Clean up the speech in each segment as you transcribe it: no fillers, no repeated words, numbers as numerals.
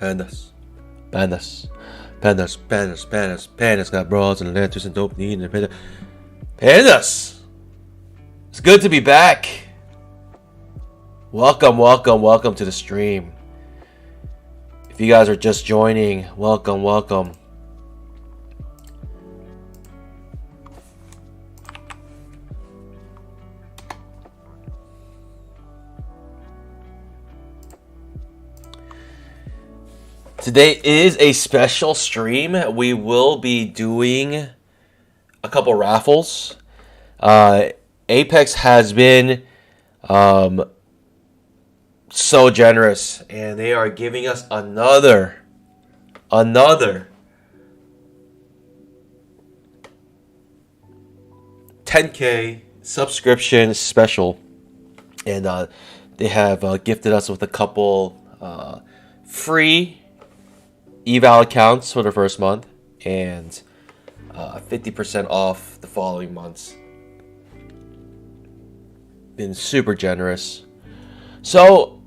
Pandas. Pandas. Pandas. Pandas. Pandas. Pandas got broads and lanterns and dope need and pandas. Pandas! It's good to be back. Welcome, welcome, welcome to the stream. If you guys are just joining, welcome, welcome. Today is a special stream. We will be doing a couple raffles. Apex has been so generous, and they are giving us another 10K subscription special, and they have gifted us with a couple free eval accounts for the first month and 50% off the following months. Been super generous. So,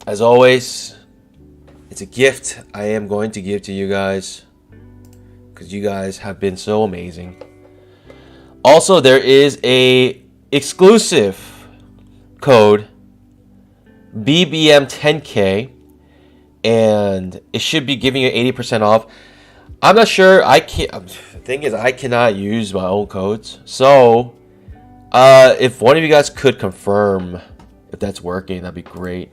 as always, it's a gift I am going to give to you guys because you guys have been so amazing. Also, there is a exclusive code BBM10K, and it should be giving you 80% off. I'm not sure. The thing is, I cannot use my own codes. So, if one of you guys could confirm if that's working, that'd be great.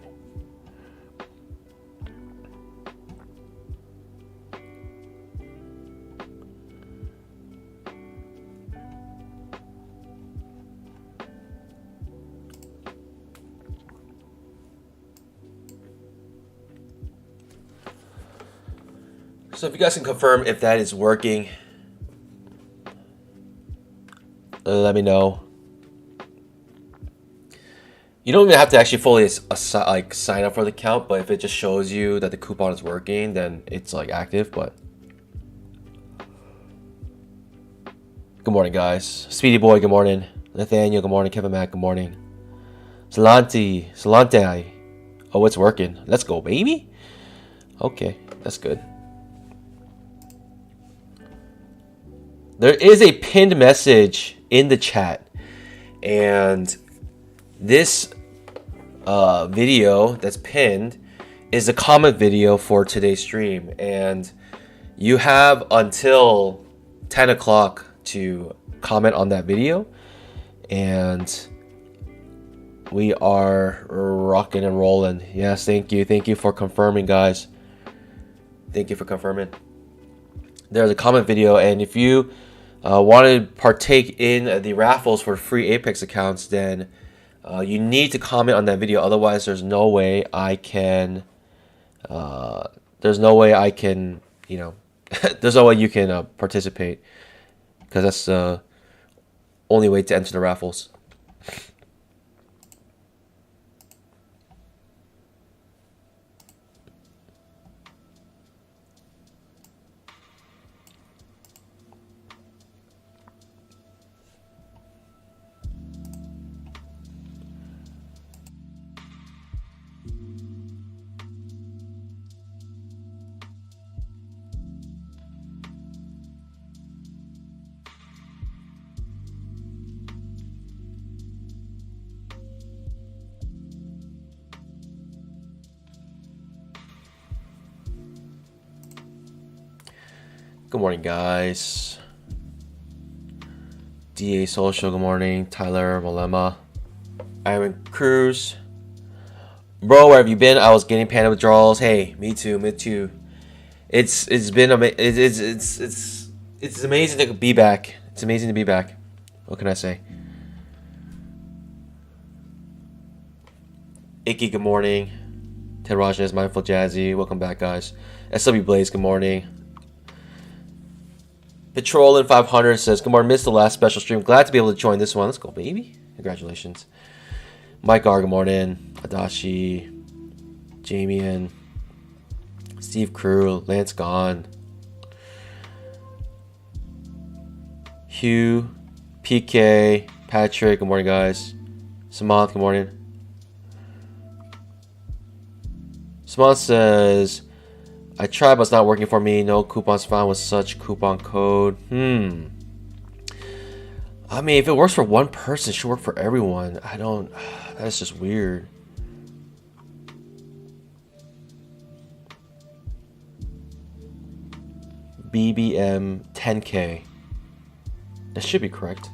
So if you guys can confirm if that is working, let me know. You don't even have to actually fully sign up for the account, but if it just shows you that the coupon is working, then it's active. But good morning, guys. Speedy Boy, good morning. Nathaniel, good morning. Kevin Mack, good morning. Salante. Oh, it's working. Let's go, baby. Okay, that's good. There is a pinned message in the chat, and this video that's pinned is a comment video for today's stream, and you have until 10 o'clock to comment on that video, and we are rocking and rolling. Yes, thank you for confirming, guys. Thank you for confirming. There's a comment video, and if you want to partake in the raffles for free Apex accounts, then you need to comment on that video. Otherwise, there's no way I can. There's no way you can participate, because that's the only way to enter the raffles. Good morning, guys. DA Social, good morning. Tyler Malema. Iron Cruz. Bro, where have you been? I was getting panda withdrawals. Hey, me too. It's been it's amazing to be back. It's amazing to be back. What can I say? Icky, good morning. Ted Rajan, Mindful Jazzy, welcome back, guys. SW Blaze, good morning. Patrolin 500 says, good morning, missed the last special stream. Glad to be able to join this one. Let's go, baby. Congratulations. Mike R, good morning. Adashi, Jamian, Steve Crew, Lance Gone, Hugh, PK, Patrick, good morning, guys. Samanth, good morning. Samanth says, I tried, but it's not working for me. No coupons found with such coupon code. I mean, if it works for one person, it should work for everyone. I don't... That's just weird. BBM 10K. That should be correct.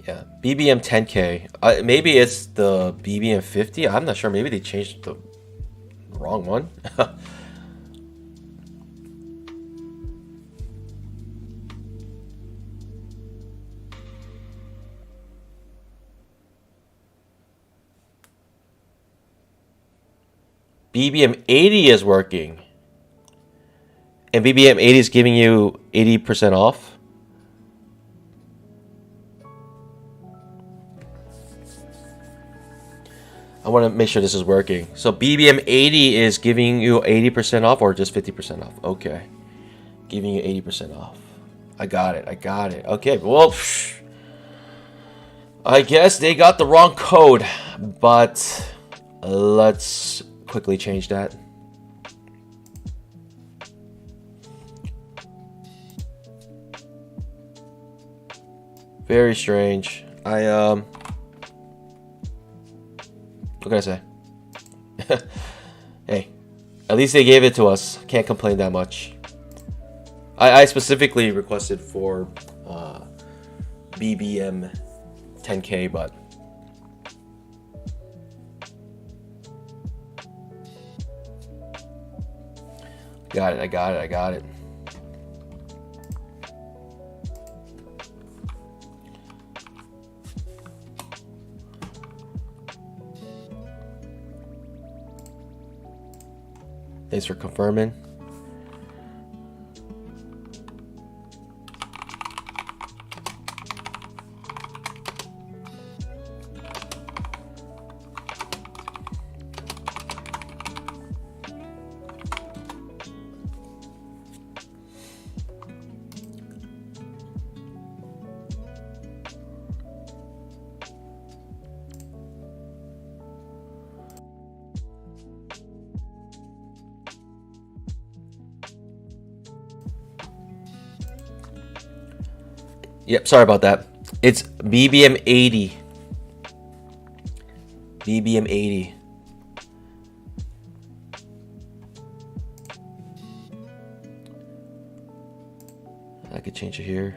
Yeah, BBM 10K. Maybe it's the BBM 50. I'm not sure. Maybe they changed the wrong one. BBM 80 is working. And BBM 80 is giving you 80% off. I want to make sure this is working. So BBM 80 is giving you 80% off or just 50% off? Okay. Giving you 80% off. I got it. I got it. Okay, well, I guess they got the wrong code, but let's quickly change that. Very strange. What can I say? Hey, at least they gave it to us. Can't complain that much. I specifically requested for BBM 10K, but got it. I got it. I got it. Thanks for confirming. Yep, sorry about that. It's BBM 80. BBM 80. I could change it here.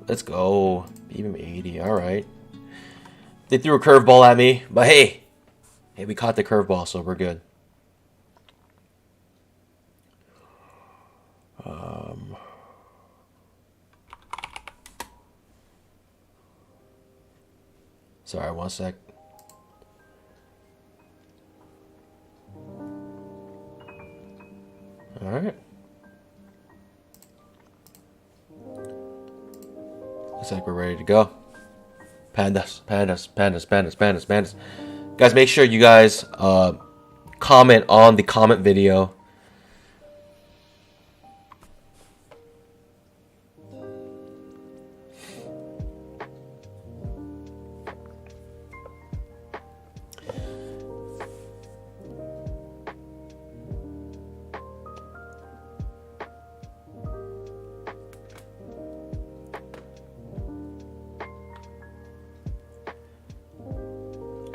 Let's go. BBM 80. All right. They threw a curveball at me, but hey, we caught the curveball, so we're good. Sorry, one sec. All right. Looks like we're ready to go. Pandas, pandas, pandas, pandas, pandas, pandas. Guys, make sure you guys comment on the comment video.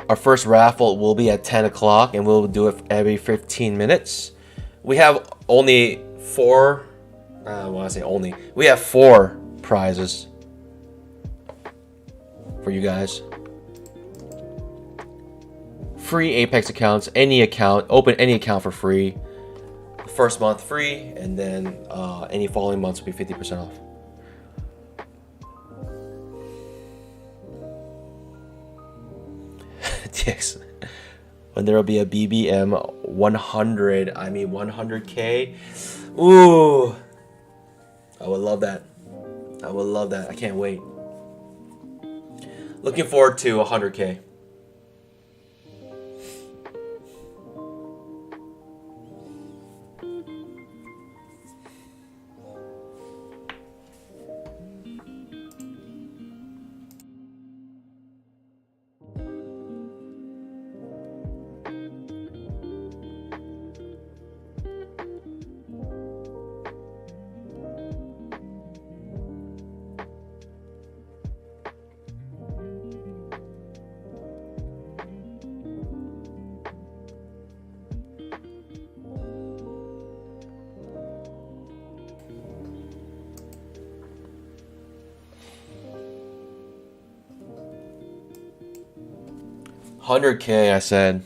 Our first raffle will be at 10 o'clock, and we'll do it every 15 minutes. We have only four, when I say only, we have 4 prizes for you guys. Free Apex accounts, any account, open any account for free. The first month free, and then any following months will be 50% off. Yes. When there will be a BBM 100, I mean 100K. Ooh, I would love that. I would love that. I can't wait. Looking forward to 100K. $100K, I said.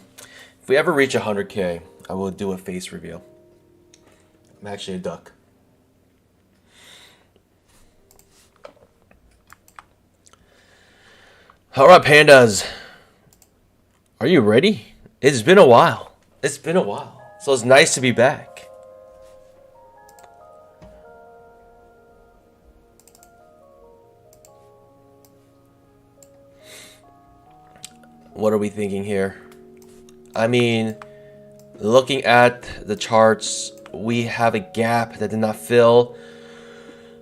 If we ever reach 100K, I will do a face reveal. I'm actually a duck. Alright, pandas. Are you ready? It's been a while. It's been a while. So it's nice to be back. What are we thinking here? I mean, looking at the charts, we have a gap that did not fill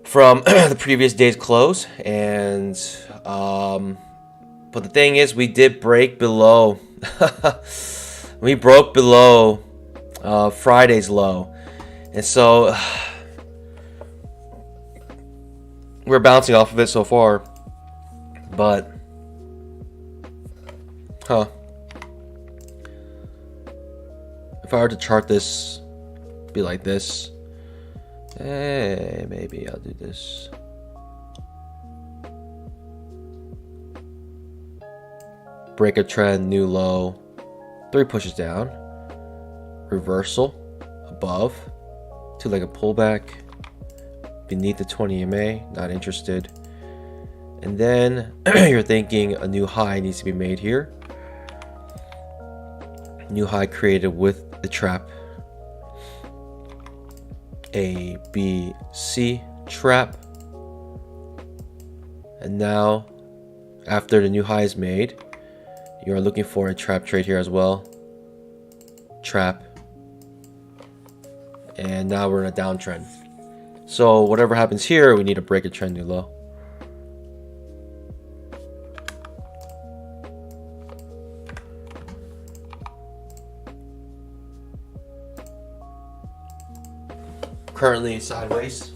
from the previous day's close, and but the thing is, we did break below. We broke below Friday's low, and so we're bouncing off of it so far. But if I were to chart this, be like this. Hey, maybe I'll do this. Break a trend, new low. 3 pushes down. Reversal. Above. 2-legged pullback. Beneath the 20 EMA. Not interested. And then you're thinking a new high needs to be made here. New high created with the trap. A, B, C trap. And now, after the new high is made, you are looking for a trap trade here as well. Trap. And now we're in a downtrend. So whatever happens here, we need to break a trend new low. Currently sideways.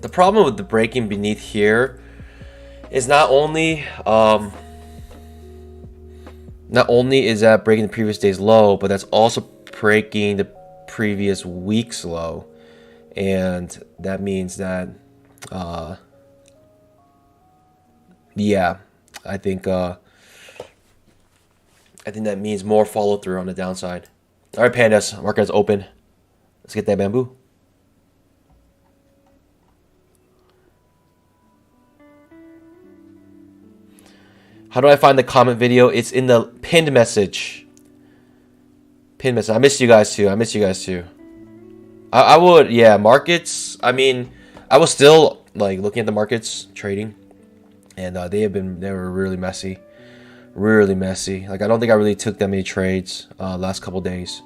The problem with the breaking beneath here is not only is that breaking the previous day's low, but that's also breaking the previous week's low, and that means that yeah, I think that means more follow through on the downside. All right, pandas, market is open. Let's get that bamboo. How do I find the comment video? It's in the pinned message. Pinned message. I missed you guys too. I would, yeah, markets. I mean, I was still like looking at the markets, trading, and they were really messy. Really messy. Like, I don't think I really took that many trades last couple days.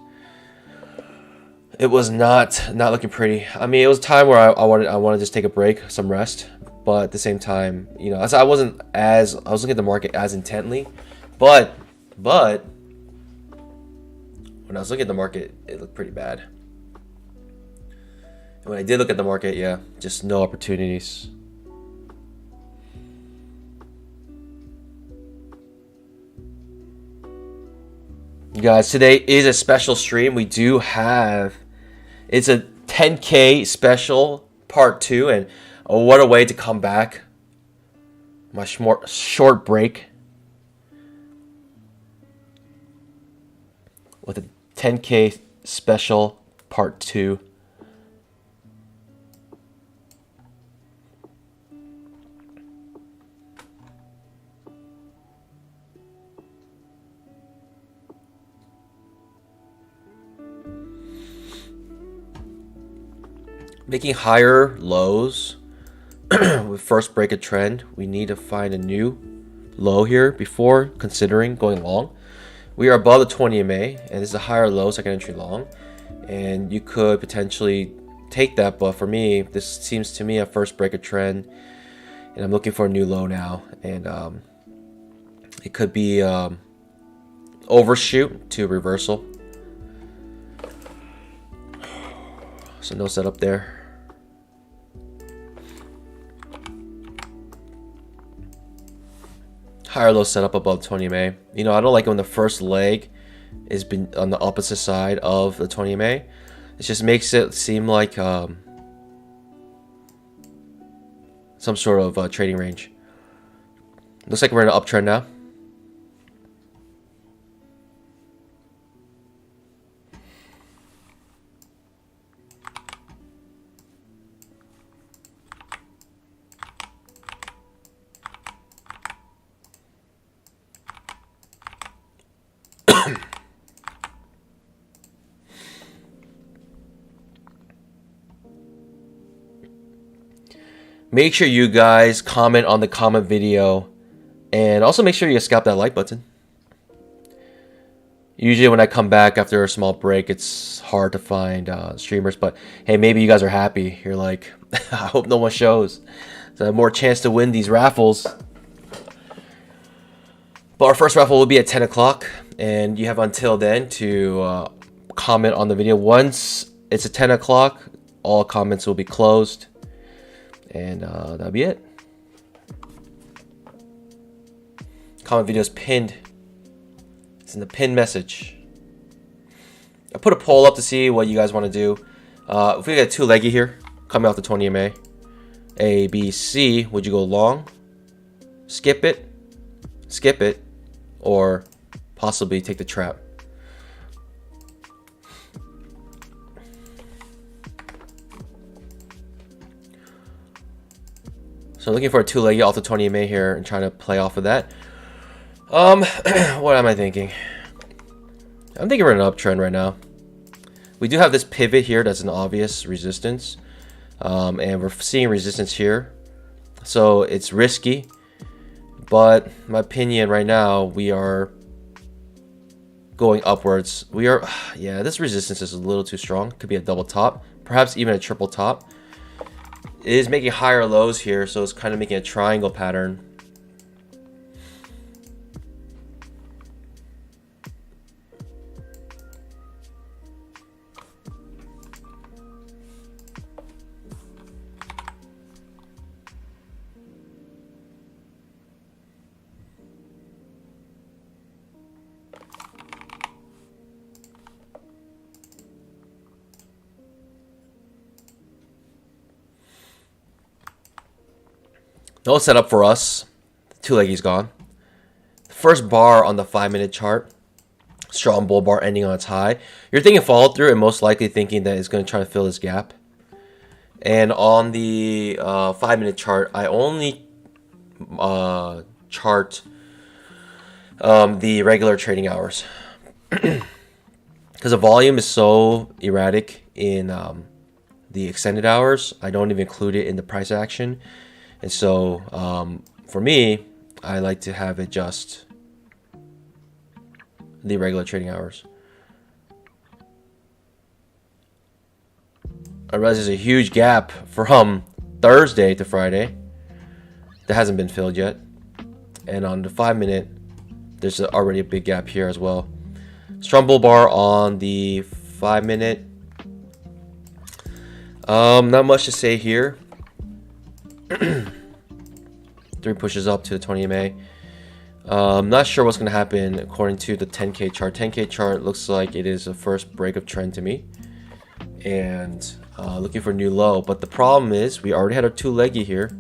It was not looking pretty. I mean, it was a time where I wanted to just take a break, some rest. But at the same time, you know, I was looking at the market as intently, but when I was looking at the market, it looked pretty bad. And when I did look at the market, yeah, just no opportunities. You guys, today is a special stream. We do have, it's a 10K special part 2, and what a way to come back. My short break with a 10K special part 2. Making higher lows with first break of trend. We need to find a new low here before considering going long. We are above the 20 MA, and this is a higher low, second entry long, and you could potentially take that, but for me, this seems to me a first break of trend, and I'm looking for a new low now, and it could be overshoot to reversal. So no setup there. Higher low setup above 20 MA. You know, I don't like it when the first leg is been on the opposite side of the 20 MA. It just makes it seem like some sort of trading range. Looks like we're in an uptrend now. Make sure you guys comment on the comment video, and also make sure you scalp that like button. Usually when I come back after a small break, it's hard to find streamers, but hey, maybe you guys are happy. You're like, I hope no one shows, so I have more chance to win these raffles. But our first raffle will be at 10 o'clock, and you have until then to comment on the video. Once it's at 10 o'clock, all comments will be closed. And that'll be it. Comment video is pinned. It's in the pinned message. I put a poll up to see what you guys want to do. If we get two leggy here, coming off the 20 MA, A, B, C, would you go long, skip it, or possibly take the trap? So looking for a two-leggy off the 20 MA here and trying to play off of that. What am I thinking? I'm thinking we're in an uptrend right now. We do have this pivot here that's an obvious resistance. And we're seeing resistance here. So it's risky. But in my opinion right now, we are going upwards. We are, yeah, this resistance is a little too strong. Could be a double top, perhaps even a triple top. It is making higher lows here, so it's kind of making a triangle pattern. No setup for us. Two leggies gone. First bar on the 5-minute chart. Strong bull bar ending on its high. You're thinking follow through and most likely thinking that it's going to try to fill this gap. And on the 5-minute chart, I only chart the regular trading hours. Because the volume is so erratic in the extended hours, I don't even include it in the price action. And so, for me, I like to have it just the regular trading hours. I realize there's a huge gap from Thursday to Friday that hasn't been filled yet. And on the 5-minute, there's already a big gap here as well. Strong bull bar on the 5-minute. Not much to say here. 3 pushes up to the 20 MA. Not sure what's going to happen according to the 10K chart. 10K chart looks like it is a first break of trend to me. And looking for a new low. But the problem is we already had our two leggy here.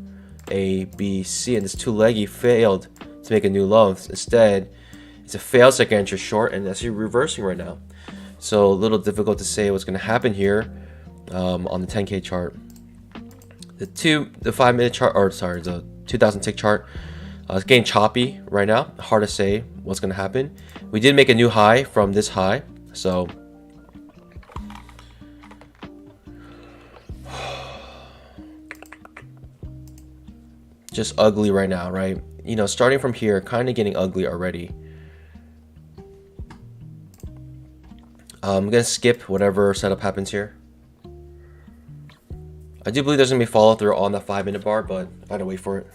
A, B, C. And this two leggy failed to make a new low. Instead, it's a failed second entry short. And that's reversing right now. So a little difficult to say what's going to happen here on the 10K chart. The 5-minute chart, or sorry, the 2000 tick chart, it's getting choppy right now. Hard to say what's going to happen. We did make a new high from this high, so just ugly right now, right? You know, starting from here, kind of getting ugly already. I'm gonna skip whatever setup happens here. I do believe there's gonna be follow through on the 5-minute bar, but I gotta wait for it.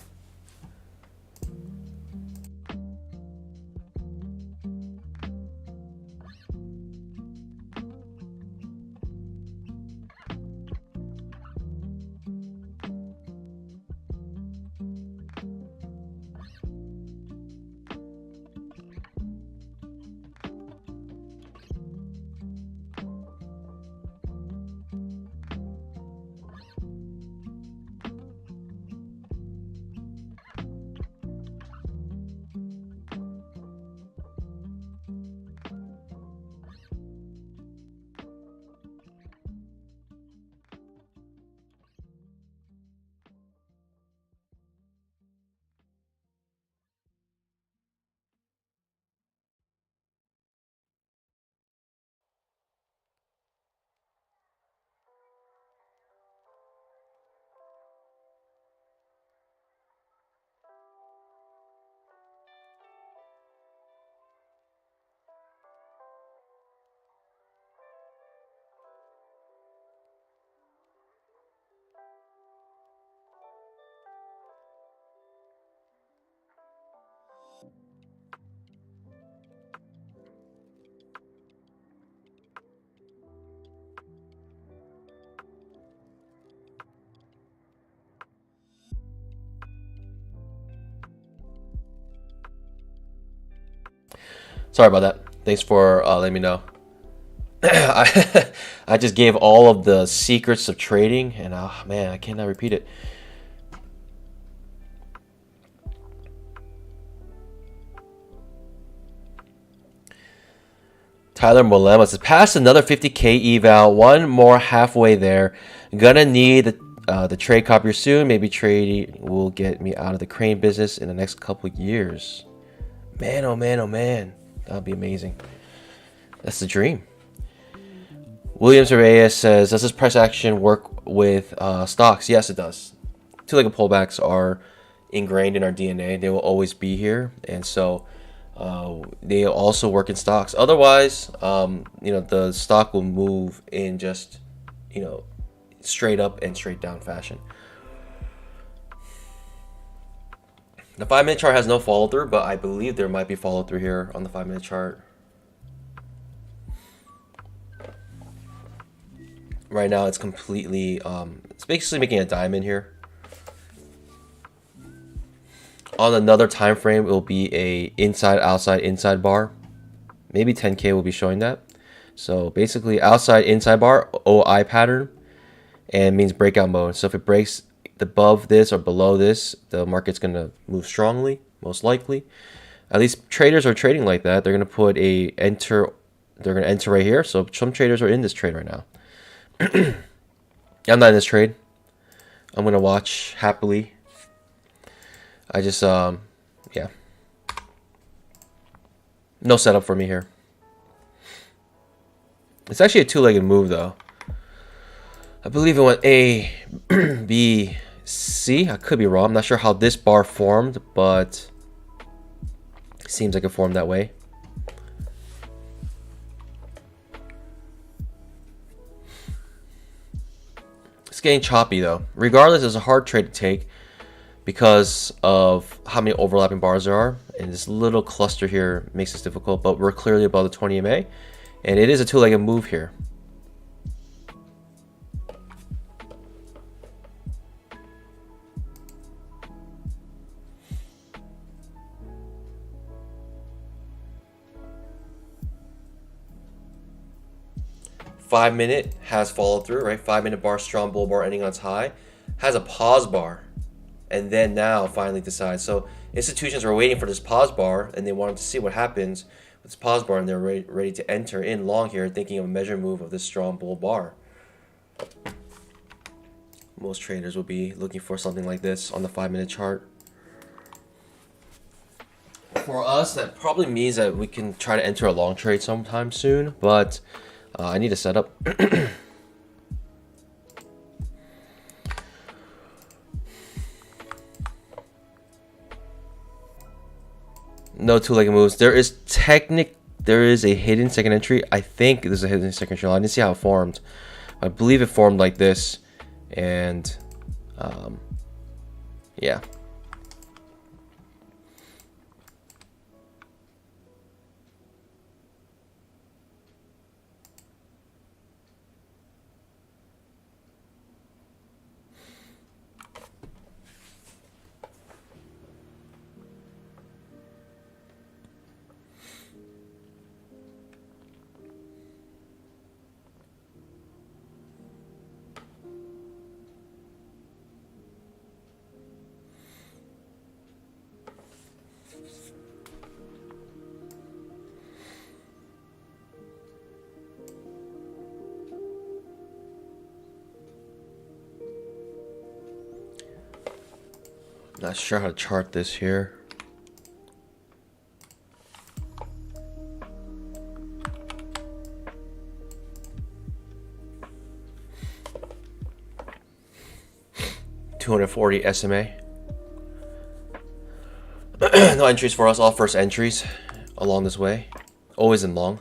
Sorry about that. Thanks for letting me know. I just gave all of the secrets of trading, and man, I cannot repeat it. Tyler Molema says, past another 50K eval, one more halfway there. Gonna need the trade copier soon. Maybe trading will get me out of the crane business in the next couple years. Man, oh man, oh man. That'd be amazing. That's the dream. Williams Reyes says, does this price action work with stocks? Yes, it does. Two-legged pullbacks are ingrained in our DNA. They will always be here. And so they also work in stocks. Otherwise, you know, the stock will move in just, you know, straight up and straight down fashion. The 5-minute chart has no follow through, but I believe there might be follow through here on the 5-minute chart. Right now, it's completely, it's basically making a diamond here. On another time frame, it will be a inside, outside, inside bar. Maybe 10K will be showing that. So basically, outside, inside bar, OI pattern, and means breakout mode. So if it breaks above this or below this, the market's going to move strongly, most likely. At least traders are trading like that. They're going to put a enter. They're going to enter right here. So some traders are in this trade right now. I'm not in this trade. I'm going to watch happily. I just, yeah. No setup for me here. It's actually a two-legged move, though. I believe it went A, B, C. I could be wrong. I'm not sure how this bar formed, but it seems like it formed that way. It's getting choppy, though. Regardless, it's a hard trade to take because of how many overlapping bars there are. And this little cluster here makes this difficult, but we're clearly above the 20 MA. And it is a two-legged move here. Five-minute has followed through, right? 5-minute bar, strong bull bar ending on its high. Has a pause bar. And then now finally decides. So institutions are waiting for this pause bar, and they wanted to see what happens with this pause bar, and they're ready to enter in long here, thinking of a measure move of this strong bull bar. Most traders will be looking for something like this on the 5-minute chart. For us, that probably means that we can try to enter a long trade sometime soon, but I need a setup. No two-legged moves. There is a hidden second entry. I think there's a hidden second entry. I didn't see how it formed. I believe it formed like this, and yeah. Not sure how to chart this here. $240 SMA. No entries for us. All first entries along this way. Always in long.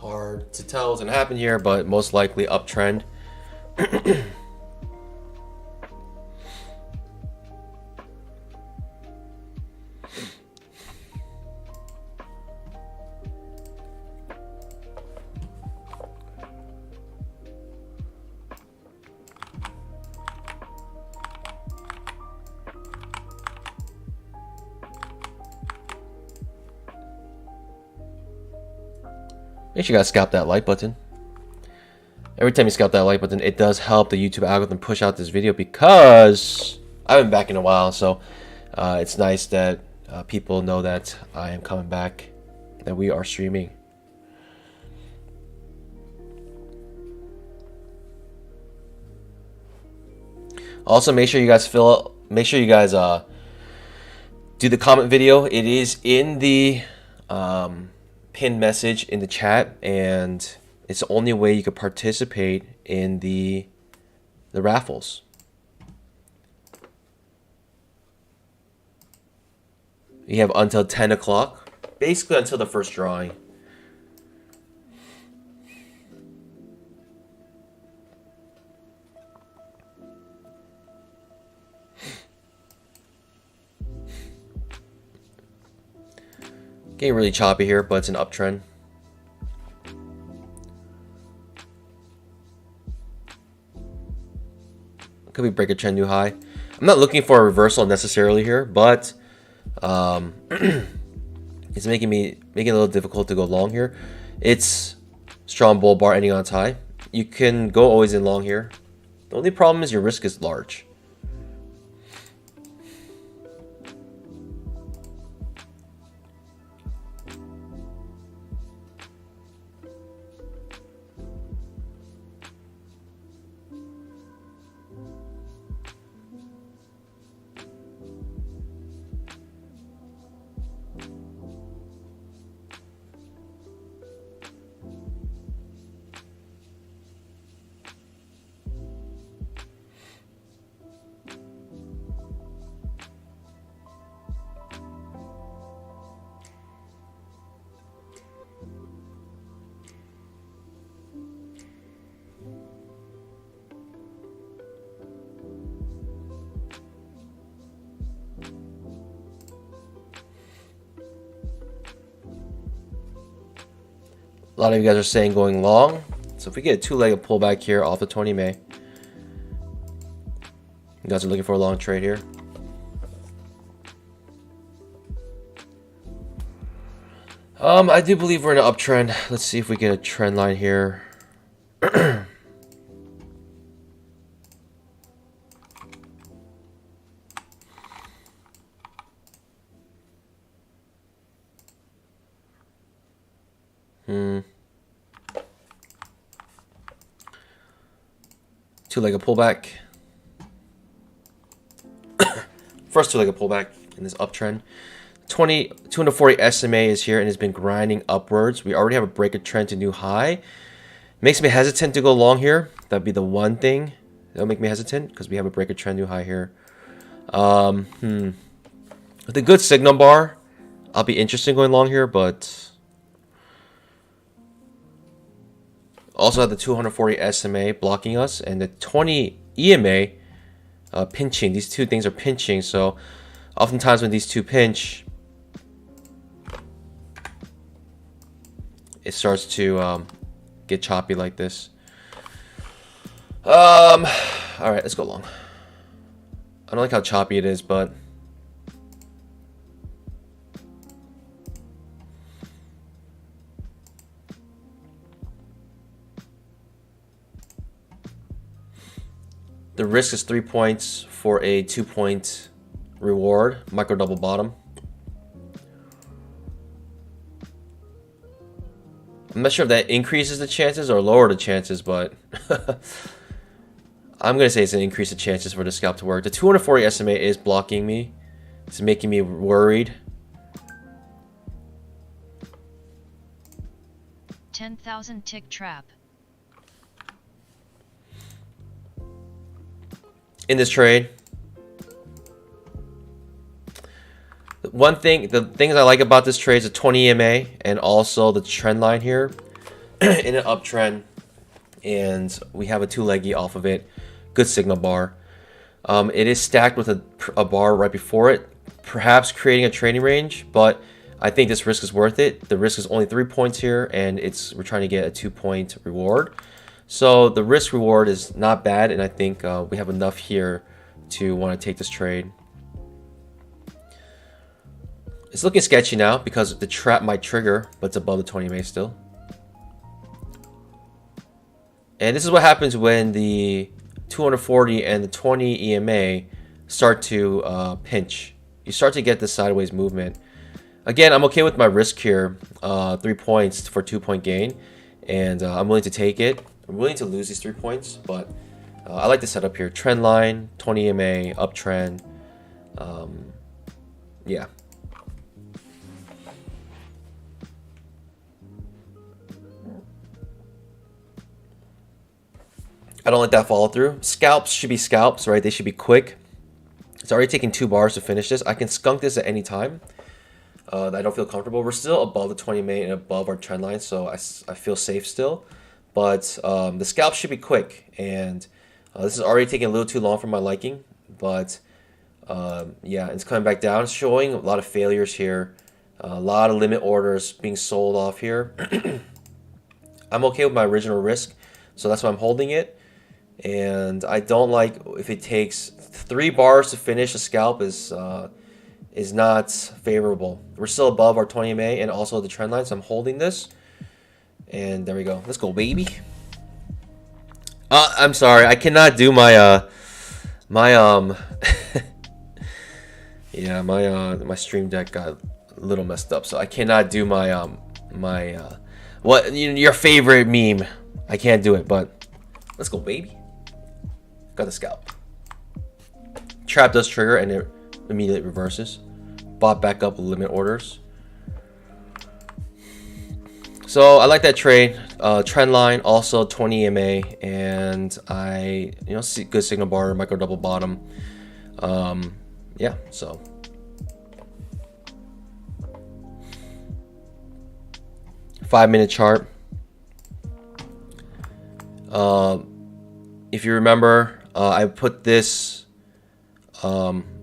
Hard to tell what's gonna happen here, but most likely uptrend. Make sure you guys scalp that like button. Every time you scalp that like button, it does help the YouTube algorithm push out this video, because I haven't been back in a while. So it's nice that people know that I am coming back, that we are streaming. Also, make sure you guys do the comment video. It is in the pinned message in the chat, and it's the only way you could participate in the raffles. You have until 10 o'clock, basically until the first drawing. Getting really choppy here, but it's an uptrend. Could we break a trend new high? I'm not looking for a reversal necessarily here, but it's making it a little difficult to go long here. It's strong bull bar ending on its high. You can go always in long here. The only problem is your risk is large. A lot of you guys are saying going long. So if we get a two-legged pullback here off the 20 MA, you guys are looking for a long trade here. I do believe we're in an uptrend. Let's see if we get a trend line here. Two-legged pullback. First two-legged pullback in this uptrend. 240 SMA is here and has been grinding upwards. We already have a break of trend to new high. Makes me hesitant to go long here. That'd be the one thing that'll make me hesitant because we have a break of trend new high here. With a good signal bar, I'll be interested in going long here, but also have the 240 SMA blocking us and the 20 EMA pinching. These two things are pinching, so oftentimes when these two pinch, it starts to get choppy like this. All right, let's go long. I don't like how choppy it is, but the risk is 3 points for a 2-point reward, micro double bottom. I'm not sure if that increases the chances or lower the chances, but I'm going to say it's an increase of chances for the scalp to work. The 240 SMA is blocking me. It's making me worried. 10,000 tick trap. In this trade, the things I like about this trade is the 20 EMA and also the trend line here in an uptrend, and we have a two-leggy off of it. Good signal bar. It is stacked with a bar right before it, perhaps creating a trading range, but I think this risk is worth it. The risk is only 3 points here, and we're trying to get a 2-point reward. So the risk reward is not bad, and I think we have enough here to want to take this trade. It's looking sketchy now because the trap might trigger, but it's above the 20 EMA still. And this is what happens when the 240 and the 20 EMA start to pinch. You start to get this sideways movement. Again, I'm okay with my risk here, 3 points for 2-point gain, and I'm willing to take it. I'm willing to lose these 3 points, but I like the setup here. Trend line, 20 EMA, uptrend. Yeah. I don't like that follow through. Scalps should be scalps, right? They should be quick. It's already taking 2 bars to finish this. I can skunk this at any time. I don't feel comfortable. We're still above the 20 EMA and above our trend line, so I feel safe still. But the scalp should be quick, and this is already taking a little too long for my liking. But yeah, it's coming back down. It's showing a lot of failures here, a lot of limit orders being sold off here. I'm okay with my original risk, so that's why I'm holding it. And I don't like if it takes 3 bars to finish a scalp is not favorable. We're still above our 20 EMA and also the trend line, so I'm holding this. And there we go. Let's go, baby. I'm sorry, I cannot do my yeah, my stream deck got a little messed up, so I cannot do my what your favorite meme. I can't do it, but let's go, baby. Got the scalp. Trap does trigger and it immediately reverses. Bought back up with limit orders. So I like that trade. Trend line also 20 EMA, and I see good signal bar, micro double bottom. Yeah, so five-minute chart. If you remember, I put this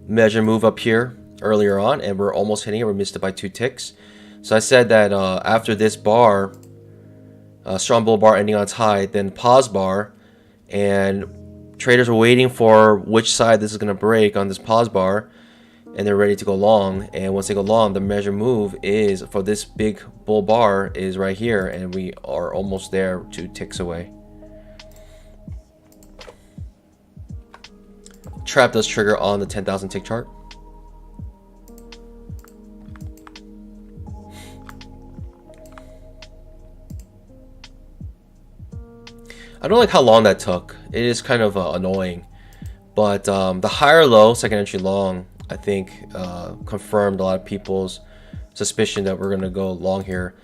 measure move up here earlier on, and we're almost hitting it. We missed it by 2 ticks. So I said that after this bar, strong bull bar ending on its high, then pause bar, and traders were waiting for which side this is going to break on this pause bar. and they're ready to go long. And once they go long, the measure move is for this big bull bar is right here, and we are almost there, 2 ticks away. Trap does trigger on the 10,000 tick chart. I don't like how long that took. It is kind of annoying, but the higher low, second entry long, I think confirmed a lot of people's suspicion that we're gonna go long here.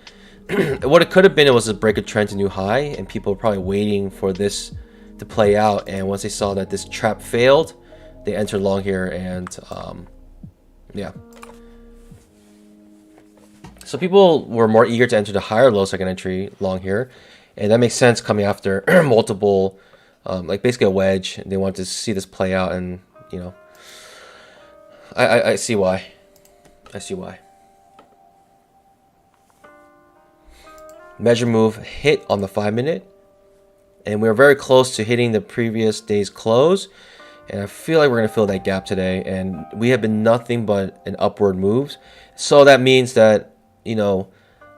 What it could have been, it was a break of trend to new high, and people were probably waiting for this to play out. And once they saw that this trap failed, they entered long here, and yeah. So people were more eager to enter the higher low second entry long here. And that makes sense coming after multiple, like basically a wedge. They want to see this play out, and you know, I see why. I see why. Measure move hit on the 5-minute, and we're very close to hitting the previous day's close. And I feel like we're gonna fill that gap today, and we have been nothing but an upward moves. So that means that, you know,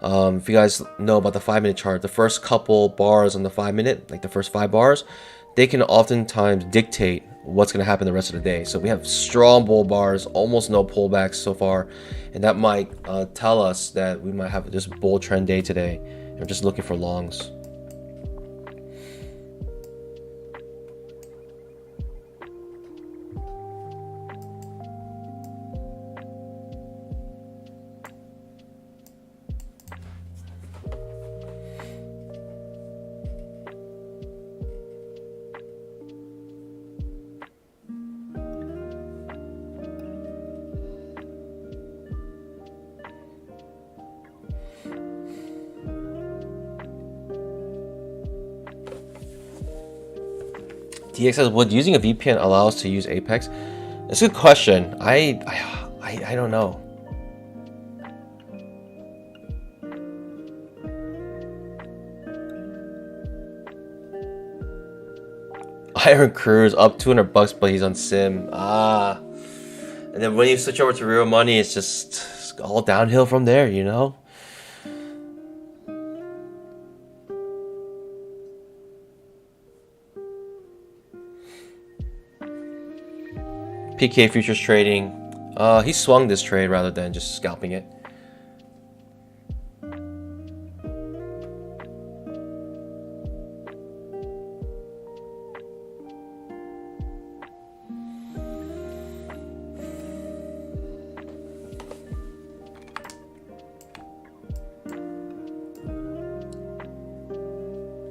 if you guys know about the 5-minute chart, the first couple bars on the 5-minute, like the first 5 bars, they can oftentimes dictate what's going to happen the rest of the day. So we have strong bull bars, almost no pullbacks so far, and that might tell us that we might have this bull trend day today. I'm just looking for longs. DX says, would using a VPN allow us to use Apex? That's a good question. I don't know. Iron Cruz up $200, but he's on Sim. Ah, and then when you switch over to real money, it's just all downhill from there, you know. PK futures trading. He swung this trade rather than just scalping it.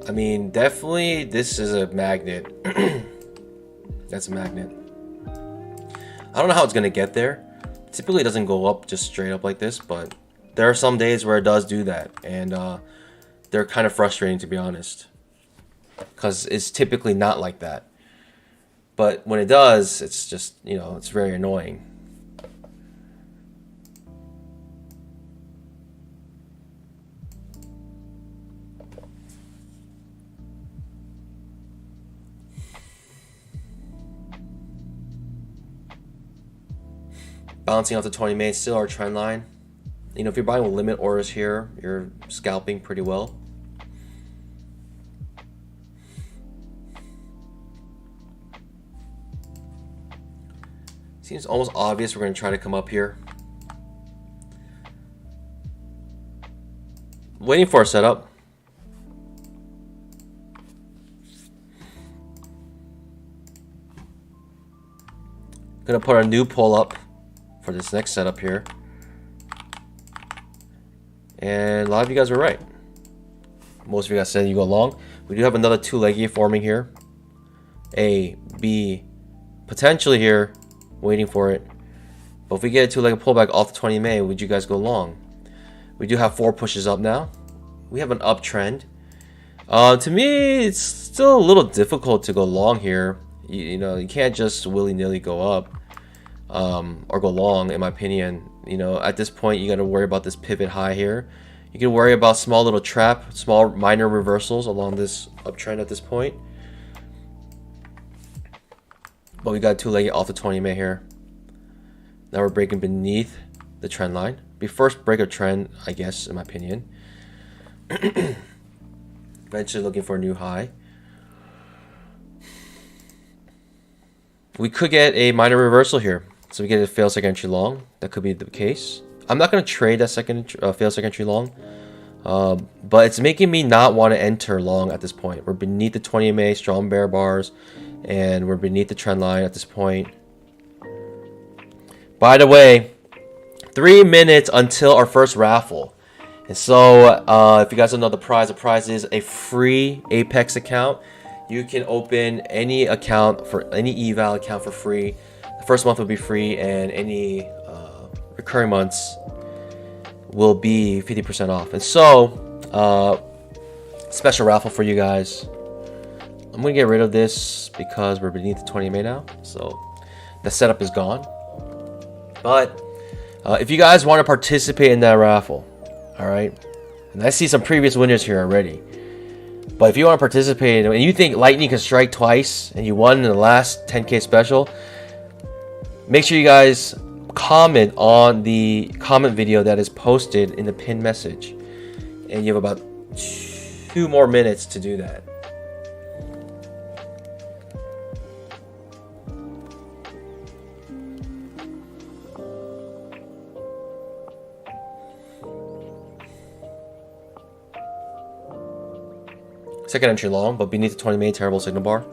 I mean, definitely this is a magnet. That's a magnet. I don't know how it's gonna get there. Typically it doesn't go up just straight up like this, but there are some days where it does do that, and they're kind of frustrating, to be honest, because it's typically not like that. But when it does, it's just, you know, it's very annoying. Bouncing off the 20 MA, still our trend line. You know, if you're buying with limit orders here, you're scalping pretty well. Seems almost obvious we're going to try to come up here. Waiting for a setup. Gonna put a new pull up for this next setup here, and a lot of you guys were right. Most of you guys said you go long. We do have another two-leggy forming here, A, B, potentially here, waiting for it. But if we get a two-legged pullback off the 20 MA, would you guys go long? We do have 4 pushes up now. We have an uptrend. To me, it's still a little difficult to go long here. You know, you can't just willy-nilly go up. Or go long, in my opinion. You know, at this point, you got to worry about this pivot high here. You can worry about small little trap, small minor reversals along this uptrend at this point. But we got two-legged off the 20 MA here. Now we're breaking beneath the trend line. Be first break of trend, I guess, in my opinion. Eventually looking for a new high. We could get a minor reversal here. So we get a failed second entry long. That could be the case. I'm not going to trade that failed second entry long. But it's making me not want to enter long at this point. We're beneath the 20 MA, strong bear bars. And we're beneath the trend line at this point. By the way, 3 minutes until our first raffle. And so, if you guys don't know the prize is a free Apex account. You can open any account for any eval account for free. The first month will be free, and any recurring months will be 50% off. And so, special raffle for you guys. I'm gonna get rid of this because we're beneath the 20 MA now, so the setup is gone. But if you guys want to participate in that raffle, all right, and I see some previous winners here already. But if you want to participate and you think lightning can strike twice and you won in the last 10K special, make sure you guys comment on the comment video that is posted in the pinned message, and you have about 2 more minutes to do that. Second entry long, but beneath the 20 MA, terrible signal bar.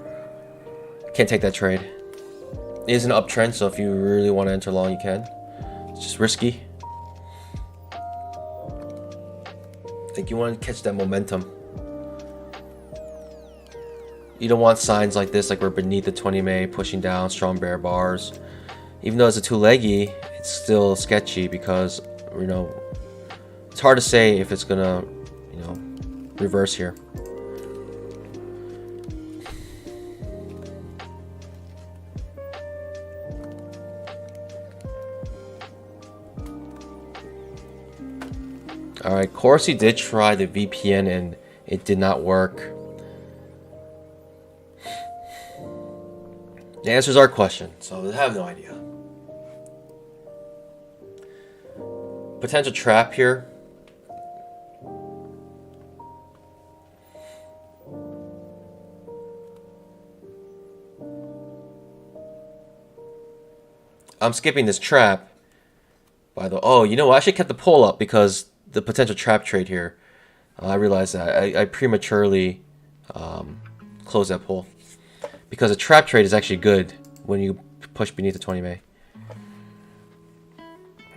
Can't take that trade. It is an uptrend, so if you really want to enter long, you can. It's just risky. I think you want to catch that momentum. You don't want signs like this, like we're beneath the 20 MA, pushing down, strong bear bars. Even though it's a 2-leggy, it's still sketchy because, you know, it's hard to say if it's gonna, you know, reverse here. Alright, Corsi did try the VPN and it did not work. The answers are question, so I have no idea. Potential trap here. I'm skipping this trap. By the way, oh, you know what? I should kept the pull up because the potential trap trade here. I realized that I prematurely closed that pull because a trap trade is actually good when you push beneath the 20 MA.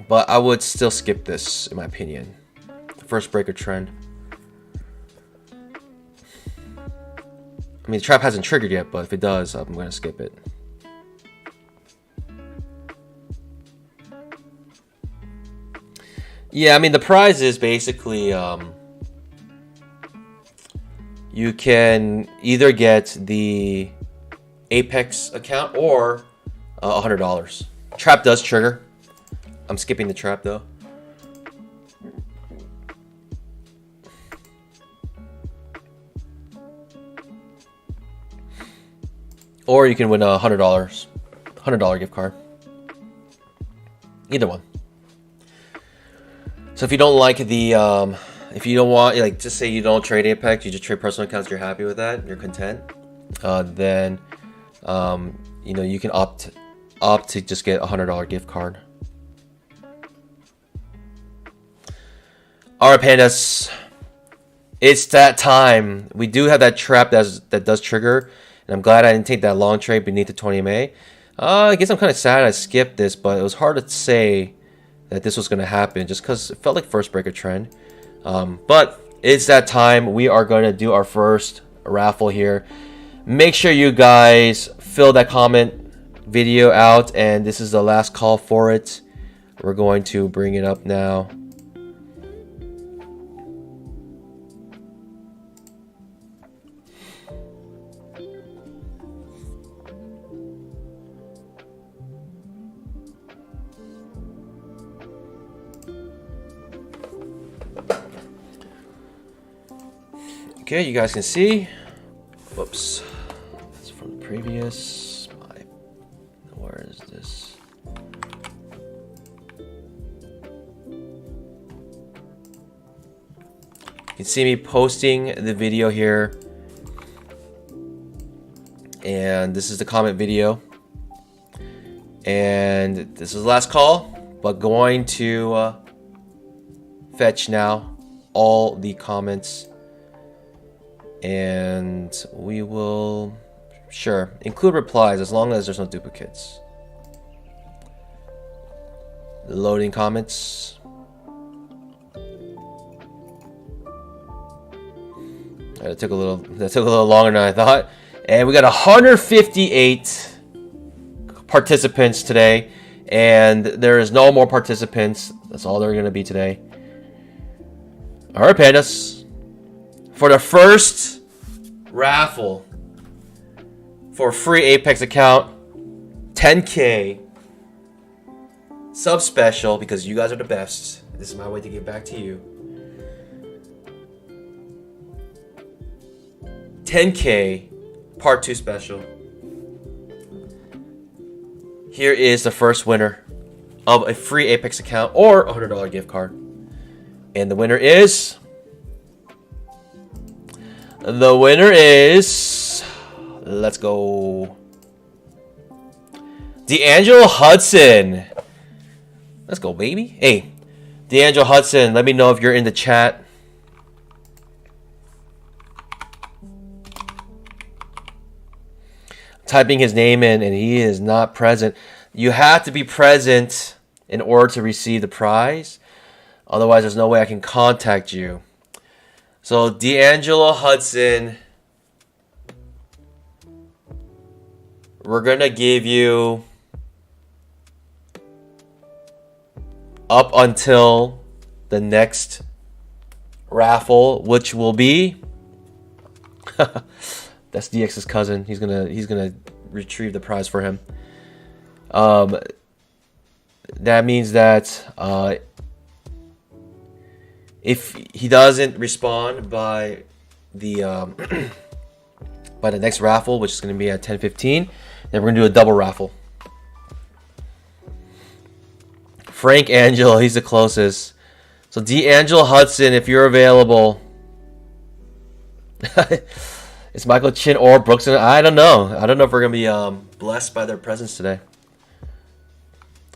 But I would still skip this, in my opinion. First breaker trend. I mean, the trap hasn't triggered yet, but if it does, I'm going to skip it. Yeah, I mean, the prize is basically you can either get the Apex account or $100. Trap does trigger. I'm skipping the trap though. Or you can win a $100 gift card. Either one. So if you don't like the, if you don't want, like, just say you don't trade Apex, you just trade personal accounts, you're happy with that, you're content, then, you know, you can opt to just get a $100 gift card. Alright, pandas, it's that time. We do have that trap that does trigger, and I'm glad I didn't take that long trade beneath the 20 MA. I guess I'm kind of sad I skipped this, but it was hard to say that this was going to happen just because it felt like first breaker trend. But it's that time. We are going to do our first raffle here. Make sure you guys fill that comment video out, and this is the last call for it. We're going to bring it up now. Okay, you guys can see. Whoops. That's from the previous. Where is this? You can see me posting the video here. And this is the comment video. And this is the last call, but going to fetch now all the comments. And we will, sure, include replies as long as there's no duplicates. Loading comments. That took a little longer than I thought. And we got 158 participants today, and there is no more participants. That's all there are going to be today. All right, pandas. For the first raffle for a free Apex account, 10K sub special, because you guys are the best. This is my way to give back to you. 10K part 2 special. Here is the first winner of a free Apex account or a $100 gift card. And the winner is... Let's go. D'Angelo Hudson. Let's go, baby. Hey, D'Angelo Hudson, let me know if you're in the chat. Typing his name in and he is not present. You have to be present in order to receive the prize. Otherwise, there's no way I can contact you. So, D'Angelo Hudson, we're going to give you up until the next raffle, which will be... That's DX's cousin. He's gonna retrieve the prize for him. That means that if he doesn't respond by the by the next raffle, which is gonna be at 10:15, then we're gonna do a double raffle. Frank Angelo, he's the closest. So D'Angelo Hudson, if you're available. It's Michael Chin or Brooks. I don't know. I don't know if we're going to be blessed by their presence today.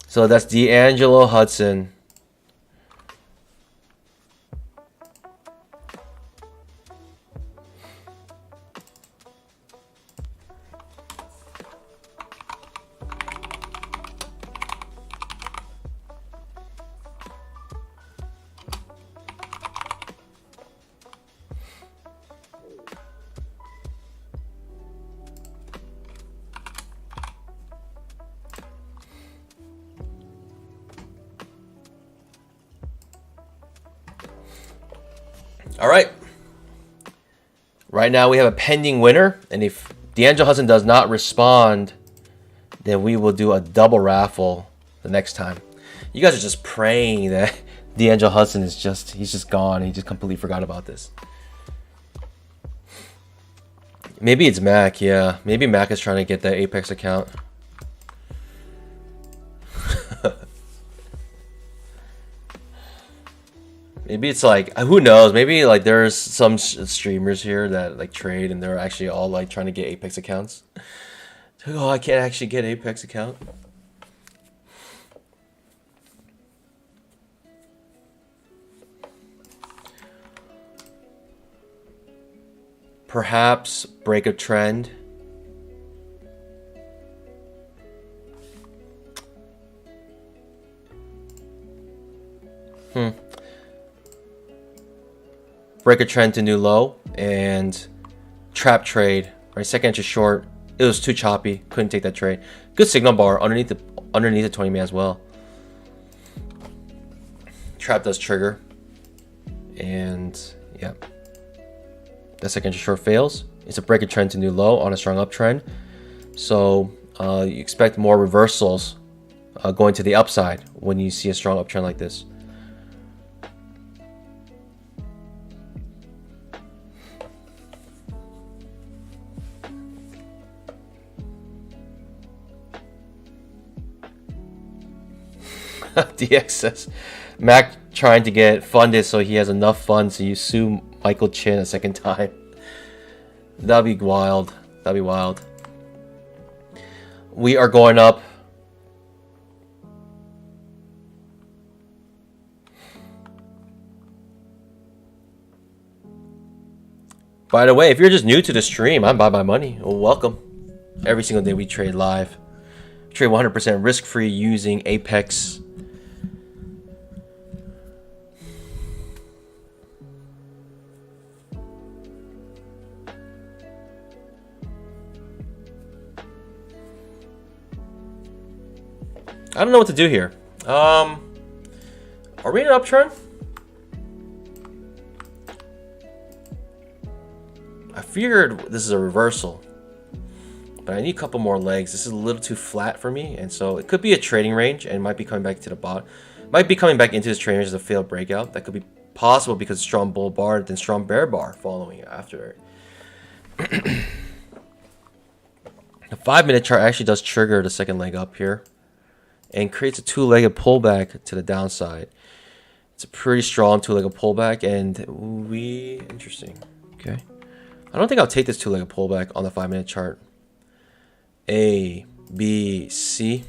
So that's D'Angelo Hudson. All right. Right now we have a pending winner, and if D'Angelo Hudson does not respond, then we will do a double raffle the next time. You guys are just praying that D'Angelo Hudson is he's just gone. He just completely forgot about this. Maybe it's Mac, yeah. Maybe Mac is trying to get that Apex account. Maybe it's like, who knows? Maybe like there's some streamers here that like trade and they're actually all like trying to get Apex accounts. Oh, I can't actually get Apex account. Perhaps break a trend. Break a trend to new low and trap trade. Right, second entry short. It was too choppy. Couldn't take that trade. Good signal bar underneath the 20-man as well. Trap does trigger, and yeah, that second entry short fails. It's a break a trend to new low on a strong uptrend. So you expect more reversals going to the upside when you see a strong uptrend like this. DX says, Mac trying to get funded so he has enough funds to sue Michael Chin a second time. That'd be wild. That'd be wild. We are going up. By the way, if you're just new to the stream, I'm Buy My Money. Well, welcome. Every single day we trade live. Trade 100% risk-free using Apex. I don't know what to do here. Are we in an uptrend? I figured this is a reversal, but I need a couple more legs. This is a little too flat for me, and so it could be a trading range, and it might be coming back to the bottom. Might be coming back into this trading range as a failed breakout. That could be possible because strong bull bar, then strong bear bar following after it. The 5-minute chart actually does trigger the second leg up here, and creates a two-legged pullback to the downside. It's a pretty strong two-legged pullback, and interesting. Okay. I don't think I'll take this two-legged pullback on the 5-minute chart. A, B, C.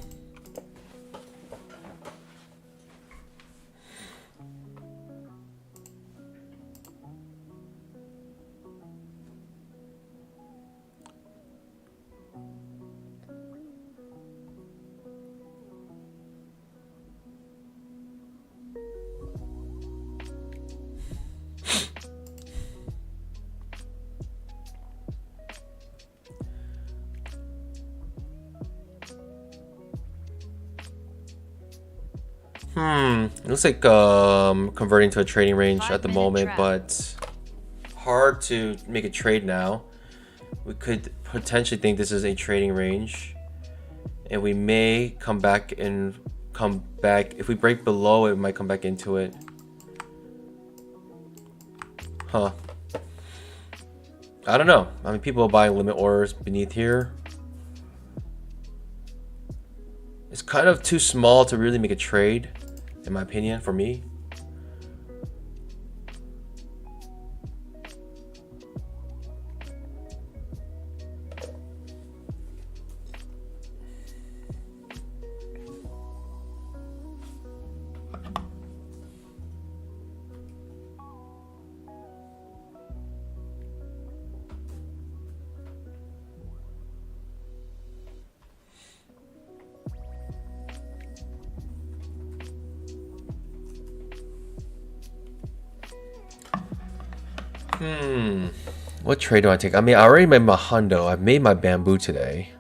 It looks like converting to a trading range at the moment, but hard to make a trade now. We could potentially think this is a trading range, and we may come back. If we break below it, we might come back into it. Huh. I don't know. I mean, people are buying limit orders beneath here. It's kind of too small to really make a trade, in my opinion, for me. What trade do I take? I mean, I already made my hundo. I've made my bamboo today.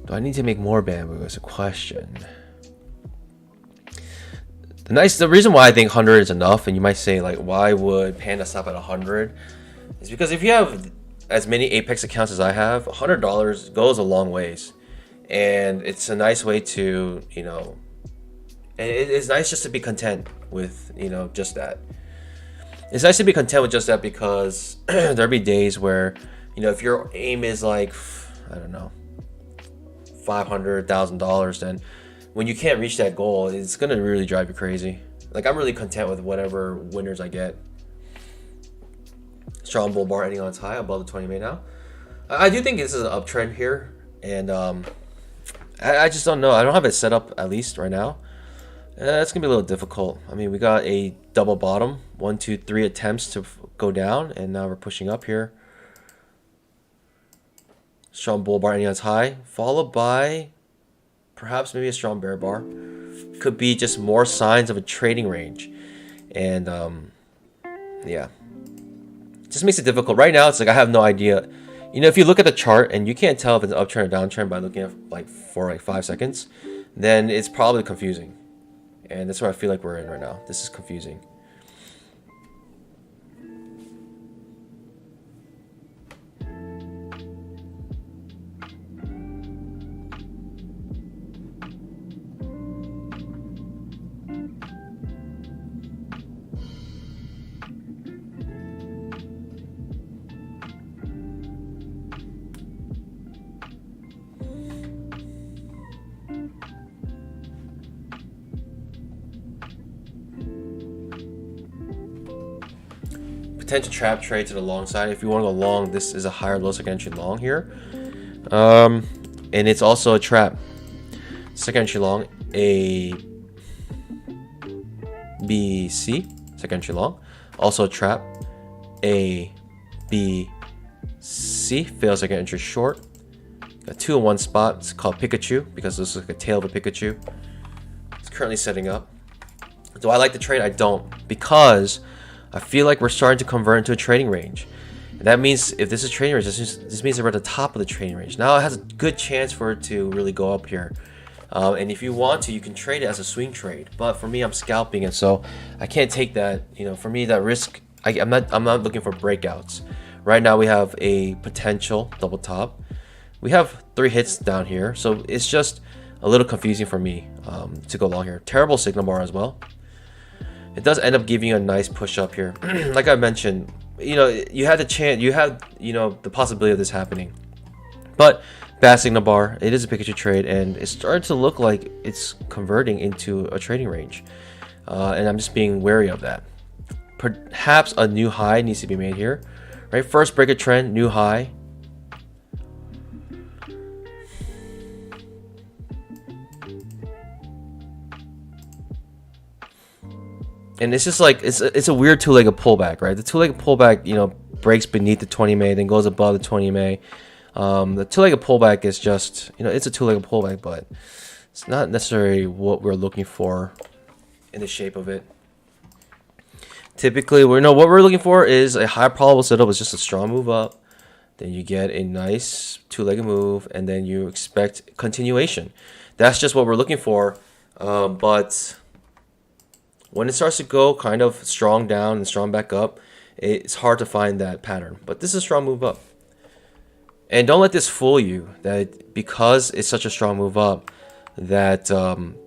Do I need to make more bamboo? Is a question. The reason why I think 100 is enough, and you might say like, why would Panda stop at 100? Is because if you have as many Apex accounts as I have, $100 goes a long ways, and it's a nice way to, you know, and it's nice just to be content with, you know, just that. It's nice to be content with just that because there'll be days where, you know, if your aim is like, I don't know, $500,000, then when you can't reach that goal, it's gonna really drive you crazy. Like, I'm really content with whatever winners I get. Strong bull bar ending on its high above the 20 minute now. I do think this is an uptrend here, and I just don't know. I don't have it set up, at least right now. It's gonna be a little difficult. I mean, we got a double bottom, 1, 2, 3 attempts to go down, and now we're pushing up here. Strong bull bar ending on its high, followed by perhaps maybe a strong bear bar. Could be just more signs of a trading range, and yeah, just makes it difficult. Right now, it's like I have no idea. You know, if you look at the chart and you can't tell if it's an uptrend or downtrend by looking at for 5 seconds, then it's probably confusing. And that's what I feel like we're in right now. This is confusing. potential trap trade to the long side. If you want to go long, this is a higher low second entry long here. And it's also a trap. Second entry long, A, B, C. Second entry long. Also a trap. A, B, C. Fails second entry short. Got 2 in one spot. It's called Pikachu because this is like a tail of a Pikachu. It's currently setting up. Do I like the trade? I don't, because I feel like we're starting to convert into a trading range. And that means if this is trading range, this means we're at the top of the trading range. Now it has a good chance for it to really go up here. And if you want to, you can trade it as a swing trade. But for me, I'm scalping it, so I can't take that. You know, for me, that risk. I'm not looking for breakouts. Right now, we have a potential double top. We have 3 hits down here, so it's just a little confusing for me to go long here. Terrible signal bar as well. It does end up giving you a nice push up here. Like I mentioned, you know, you had the chance, you have, you know, the possibility of this happening. But bad signal bar. It is a Pikachu trade, and it's starting to look like it's converting into a trading range. And I'm just being wary of that. Perhaps a new high needs to be made here. Right, first break a trend, new high. And it's just like it's a weird two-legged pullback, right? The two-legged pullback, you know, breaks beneath the 20 MA, then goes above the 20 MA. The two-legged pullback is just, you know, it's a two-legged pullback, but it's not necessarily what we're looking for in the shape of it. Typically, what we're looking for is a high probable setup is just a strong move up. Then you get a nice two-legged move, and then you expect continuation. That's just what we're looking for. But when it starts to go kind of strong down and strong back up, it's hard to find that pattern. But this is a strong move up. And don't let this fool you that because it's such a strong move up that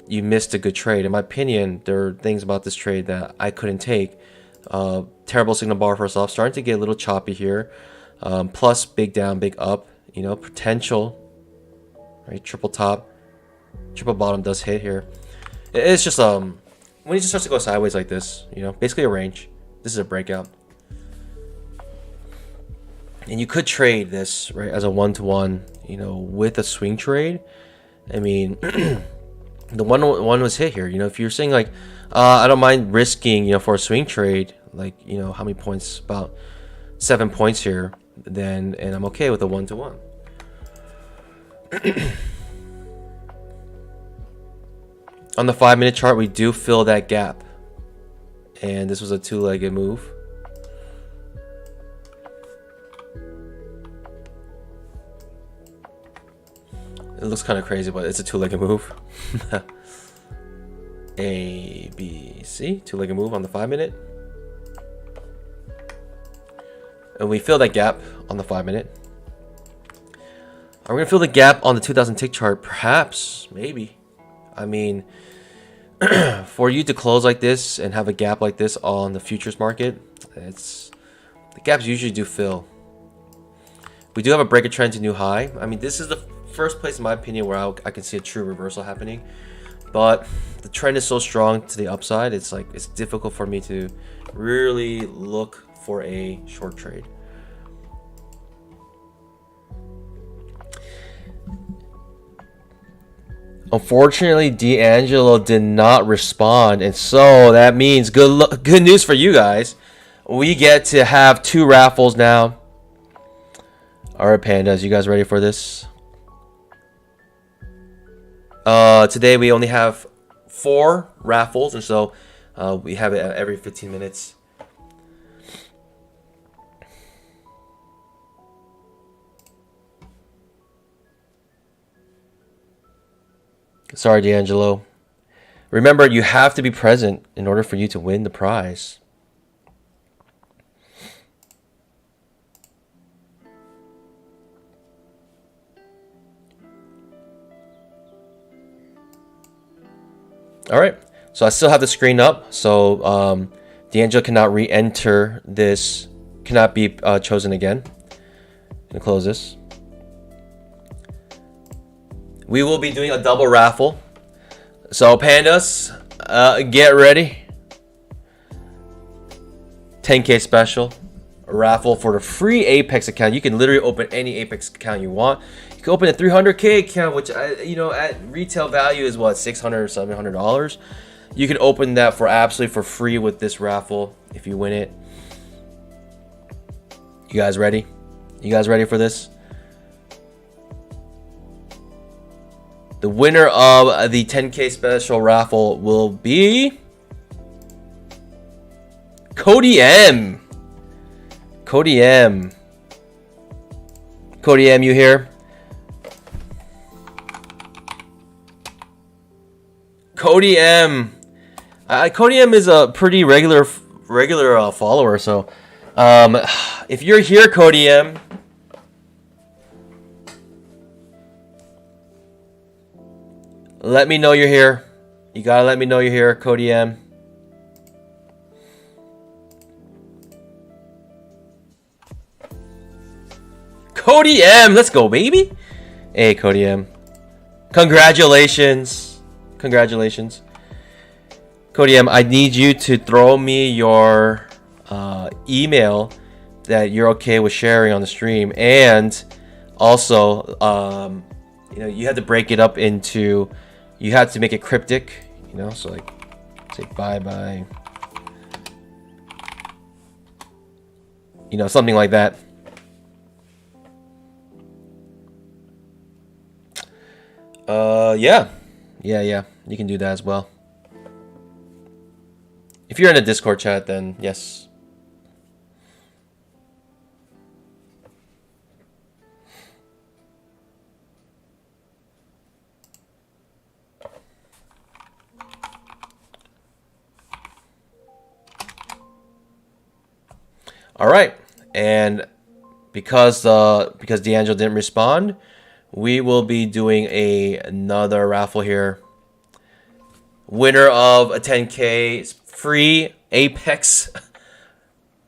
you missed a good trade. In my opinion, there are things about this trade that I couldn't take. Terrible signal bar first off, starting to get a little choppy here. Plus big down, big up, you know, potential, right? Triple top, triple bottom does hit here. It's just when it just starts to go sideways like this, you know, basically a range. This is a breakout. And you could trade this, right, as a one-to-one, you know, with a swing trade. I mean, the one was hit here. You know, if you're saying like, I don't mind risking, you know, for a swing trade, like, you know, how many points? About 7 points here. Then, and I'm okay with a one-to-one. On the 5-minute chart, we do fill that gap, and this was a two-legged move. It looks kind of crazy, but it's a two-legged move. A, B, C, two-legged move on the 5-minute. And we fill that gap on the 5-minute. Are we going to fill the gap on the 2000 tick chart? Perhaps, maybe. I mean, for you to close like this and have a gap like this on the futures market, the gaps usually do fill. We do have a break of trend to new high. I mean, this is the first place, in my opinion, where I can see a true reversal happening. But the trend is so strong to the upside, it's like it's difficult for me to really look for a short trade. Unfortunately, D'Angelo did not respond, and so that means good news for you guys. We get to have 2 raffles now. All right, pandas, you guys ready for this? Today we only have 4 raffles, and so we have it every 15 minutes. Sorry, D'Angelo. Remember, you have to be present in order for you to win the prize. All right, so I still have the screen up, so D'Angelo cannot re-enter this, cannot be chosen again. I'm gonna close this. We will be doing a double raffle, so pandas, get ready. 10K special, raffle for the free Apex account. You can literally open any Apex account you want. You can open a 300K account, which at retail value is what, $600 or $700. You can open that for absolutely for free with this raffle if you win it. You guys ready? You guys ready for this? The winner of the 10K special raffle will be Cody M. Cody M. Cody M, you here? Cody M. Cody M is a pretty regular follower, so if you're here, Cody M, let me know you're here. You gotta let me know you're here, Cody M. Cody M, let's go, baby. Hey, Cody M. Congratulations. Congratulations. Cody M, I need you to throw me your email that you're okay with sharing on the stream, and also you have to break it up into, you have to make it cryptic, so like say bye, something like that. Yeah, you can do that as well. If you're in a Discord chat, then yes. All right, and because D'Angelo didn't respond, we will be doing another raffle here. Winner of a 10K free Apex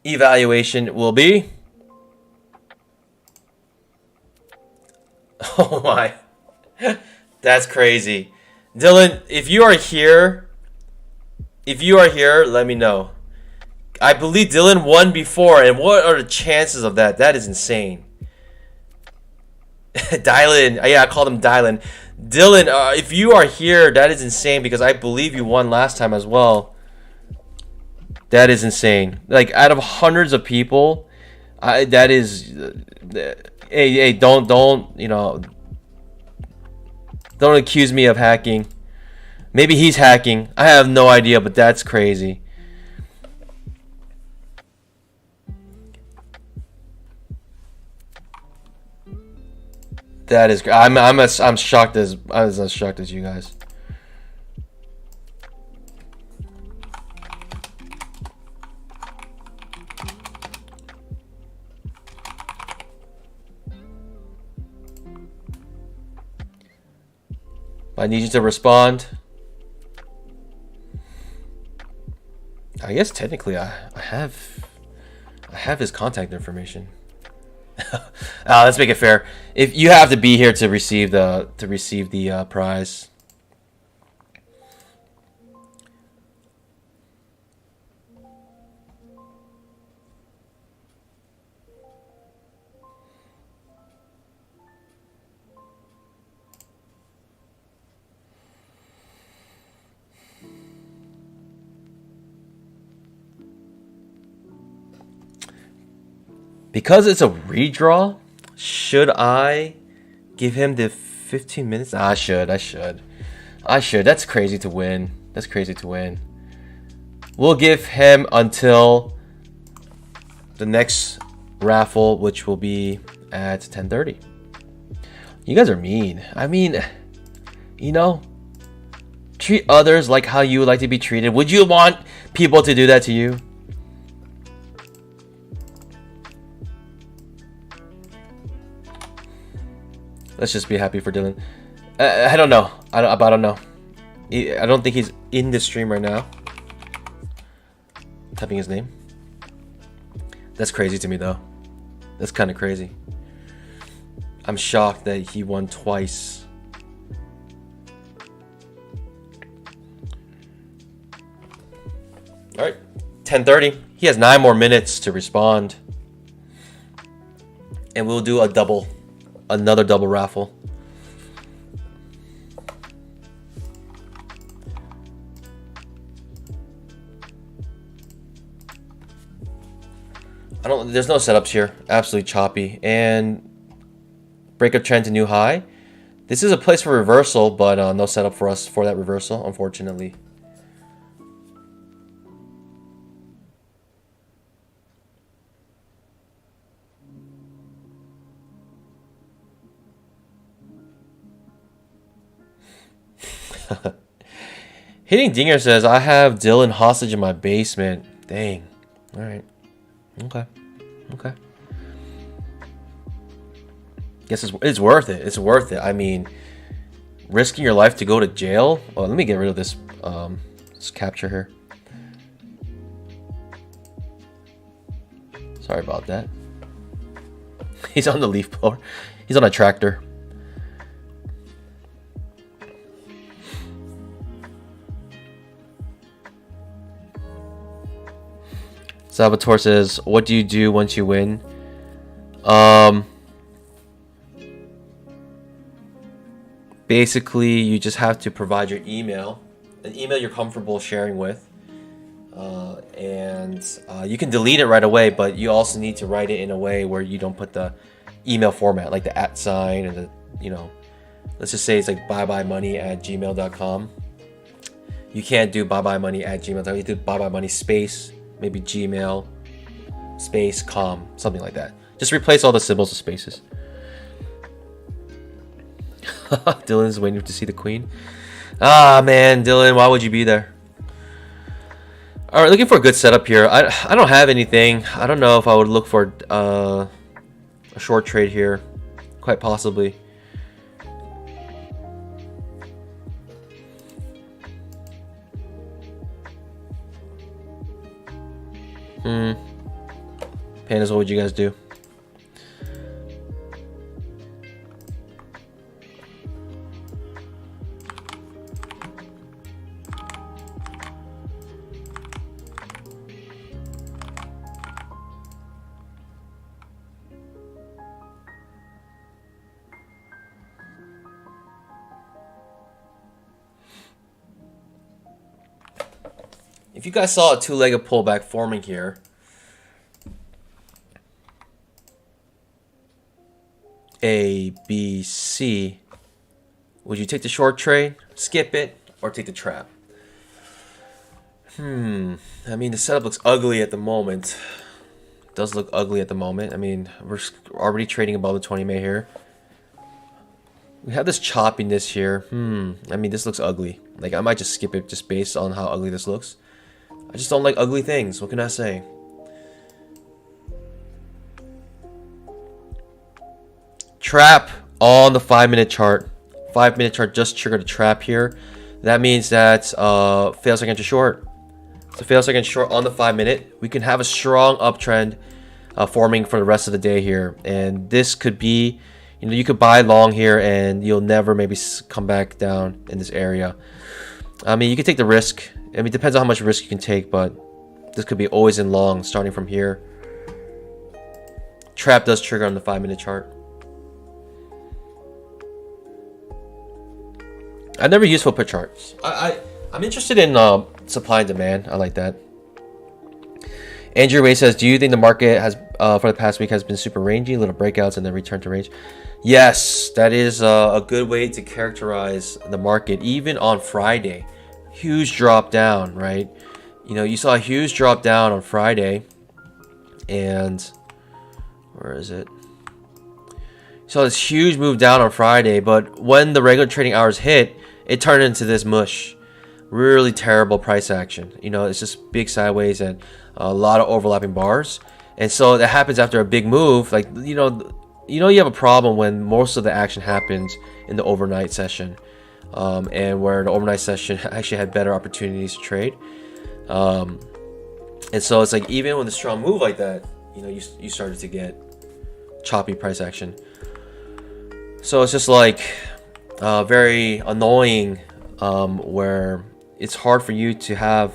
evaluation will be... Oh my. That's crazy. Dylan, if you are here, let me know. I believe Dylan won before, and what are the chances of that? That is insane. Dylan, yeah, I called him Dylan. Dylan, if you are here, that is insane, because I believe you won last time as well. That is insane. Like, out of hundreds of people, that is... hey, don't accuse me of hacking. Maybe he's hacking. I have no idea, but that's crazy. That is, I'm shocked as you guys. I need you to respond. I guess technically I have his contact information. Let's make it fair. If you have to be here to receive the prize. Because it's a redraw, should I give him the 15 minutes? I should. That's crazy to win. We'll give him until the next raffle, which will be at 10:30. You guys are mean. I mean, treat others like how you would like to be treated. Would you want people to do that to you? Let's just be happy for Dylan. I don't know. I don't know. I don't think he's in the stream right now. Typing his name. That's crazy to me, though. That's kind of crazy. I'm shocked that he won twice. All right, 10:30. He has 9 more minutes to respond. and we'll do another double raffle. There's no setups here. Absolutely choppy. And break a trend to new high. This is a place for reversal, but no setup for us for that reversal, unfortunately. Hitting Dinger says, I have Dylan hostage in my basement. Dang. Alright. Okay. Okay. Guess it's worth it. It's worth it. I mean, risking your life to go to jail. Oh, let me get rid of this capture here. Sorry about that. He's on the leaf blower. He's on a tractor. Salvatore says, what do you do once you win? Basically, you just have to provide your email, an email you're comfortable sharing with. And you can delete it right away, but you also need to write it in a way where you don't put the email format, like the @ sign and the, you know, let's just say it's like buybuymoney@gmail.com. You can't do buybuymoney@gmail.com. You do buybuymoney space, maybe Gmail space com, something like that. Just replace all the symbols with spaces. Dylan's waiting to see the queen. Ah, man, Dylan, why would you be there? All right, looking for a good setup here. I don't have anything. I don't know if I would look for a short trade here. Quite possibly. Pandas, what would you guys do? If you guys saw a two-legged pullback forming here, A, B, C, would you take the short trade, skip it, or take the trap? I mean, the setup looks ugly at the moment. It does look ugly at the moment. I mean, we're already trading above the 20 MA here. We have this choppiness here. I mean, this looks ugly. Like, I might just skip it just based on how ugly this looks. I just don't like ugly things. What can I say? Trap on the 5-minute chart. 5-minute chart just triggered a trap here. That means that fails against a short. So fails against short on the 5-minute. We can have a strong uptrend forming for the rest of the day here. And this could be, you know, you could buy long here and you'll never maybe come back down in this area. I mean, you can take the risk. I mean, it depends on how much risk you can take, but this could be always in long starting from here. Trap does trigger on the 5-minute chart. I never use full put charts. I'm interested in supply and demand. I like that. Andrew Way says, do you think the market has for the past week has been super rangy, little breakouts and then return to range? Yes, that is a good way to characterize the market. Even on Friday, huge drop down, right? You know, you saw a huge drop down on Friday, and where is it? You saw this huge move down on Friday, but when the regular trading hours hit, it turned into this mush. Really terrible price action. You know, it's just big sideways and a lot of overlapping bars. And so that happens after a big move. Like, you have a problem when most of the action happens in the overnight session, and where the overnight session actually had better opportunities to trade. And so it's like, even with a strong move like that, you know, you started to get choppy price action. So it's just like very annoying, where it's hard for you to have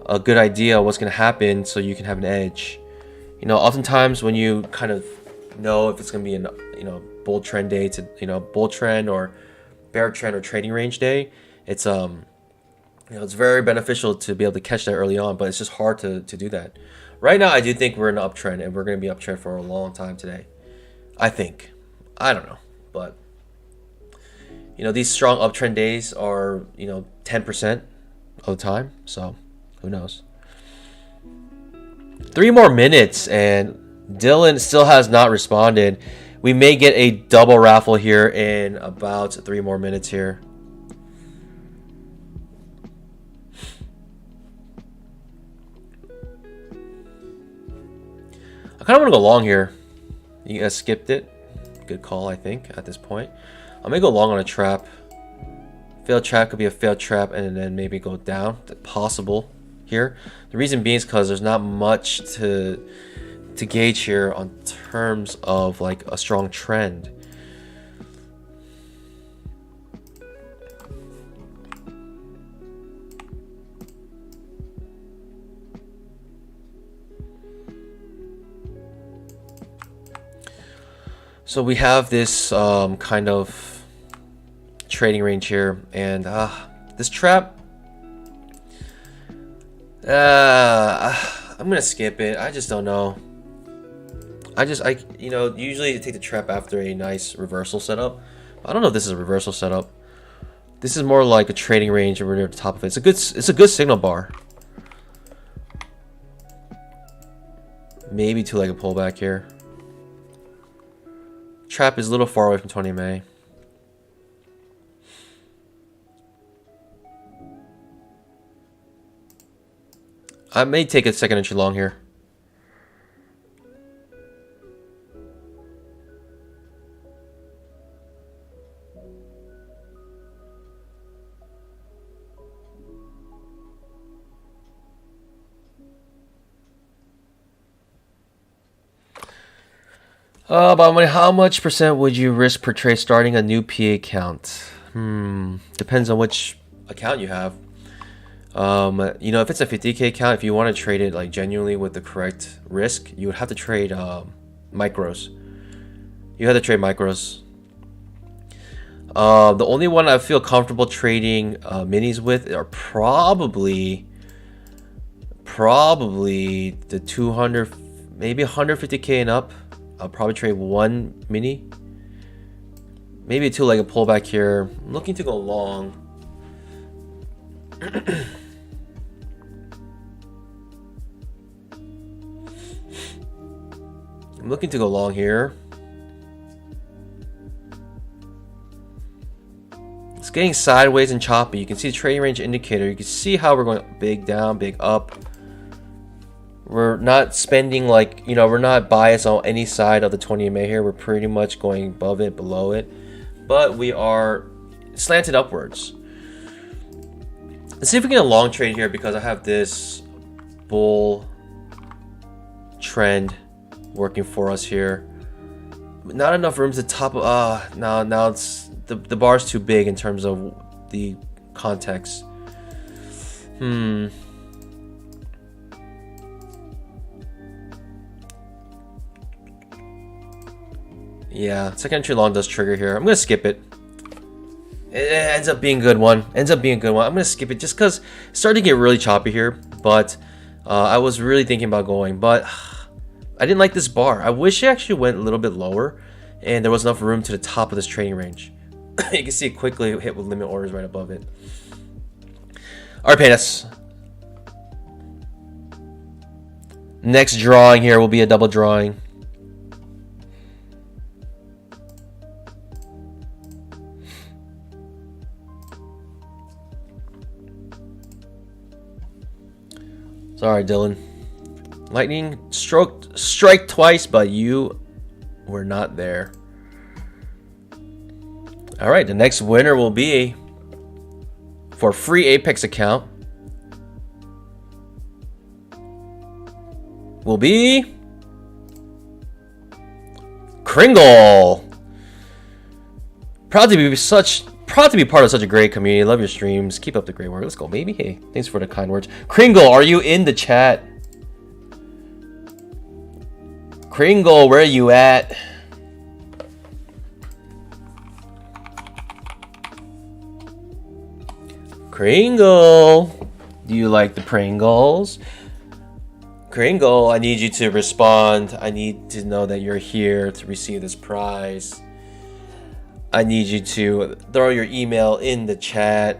a good idea of what's going to happen so you can have an edge. You know, oftentimes when you kind of know if it's going to be an bull trend day to bull trend or bear trend or trading range day. It's it's very beneficial to be able to catch that early on, but it's just hard to do that. Right now, I do think we're in an uptrend, and we're going to be uptrend for a long time today. I think. I don't know, but these strong uptrend days are 10% of the time, so who knows. 3 more minutes, and Dylan still has not responded. We may get a double raffle here in about 3 more minutes here. I kind of want to go long here. You guys skipped it. Good call, I think, at this point. I may go long on a trap. Failed trap could be a failed trap and then maybe go down. Possible here. The reason being is because there's not much to gauge here on terms of like a strong trend. So we have this kind of trading range here, and this trap, I'm gonna skip it. I just don't know. Usually take the trap after a nice reversal setup. I don't know if this is a reversal setup. This is more like a trading range, and we're near the top of it. It's a good signal bar. Maybe 2-legged pullback here. Trap is a little far away from 20 MA. I may take a second entry long here. But how much percent would you risk per trade starting a new PA account? Depends on which account you have. If it's a 50K account, if you want to trade it like genuinely with the correct risk, you would have to trade micros. You have to trade micros. The only one I feel comfortable trading minis with are probably the 200, maybe 150K and up. I'll probably trade one mini. Maybe a 2-legged pullback here. I'm looking to go long. I'm looking to go long here. It's getting sideways and choppy. You can see the trading range indicator. You can see how we're going big down, big up. We're not spending we're not biased on any side of the 20 MA here. We're pretty much going above it, below it. But we are slanted upwards. Let's see if we can get a long trade here because I have this bull trend working for us here. Not enough room to top of now it's the bar's too big in terms of the context. Yeah, second entry long does trigger here. I'm gonna skip it. It ends up being a good one. I'm gonna skip it just because it started to get really choppy here. But I was really thinking about going, but I didn't like this bar. I wish it actually went a little bit lower and there was enough room to the top of this trading range. You can see it quickly hit with limit orders right above it. All right, Panis. Next drawing here will be a double drawing. Sorry, Dylan. Lightning strike twice, but you were not there. All right, the next winner will be for free Apex account. Will be Kringle. Proud to be part of such a great community. Love your streams. Keep up the great work. Let's go, baby. Hey, thanks for the kind words. Kringle, are you in the chat? Kringle, where are you at? Kringle, do you like the Pringles? Kringle, I need you to respond. I need to know that you're here to receive this prize. I need you to throw your email in the chat.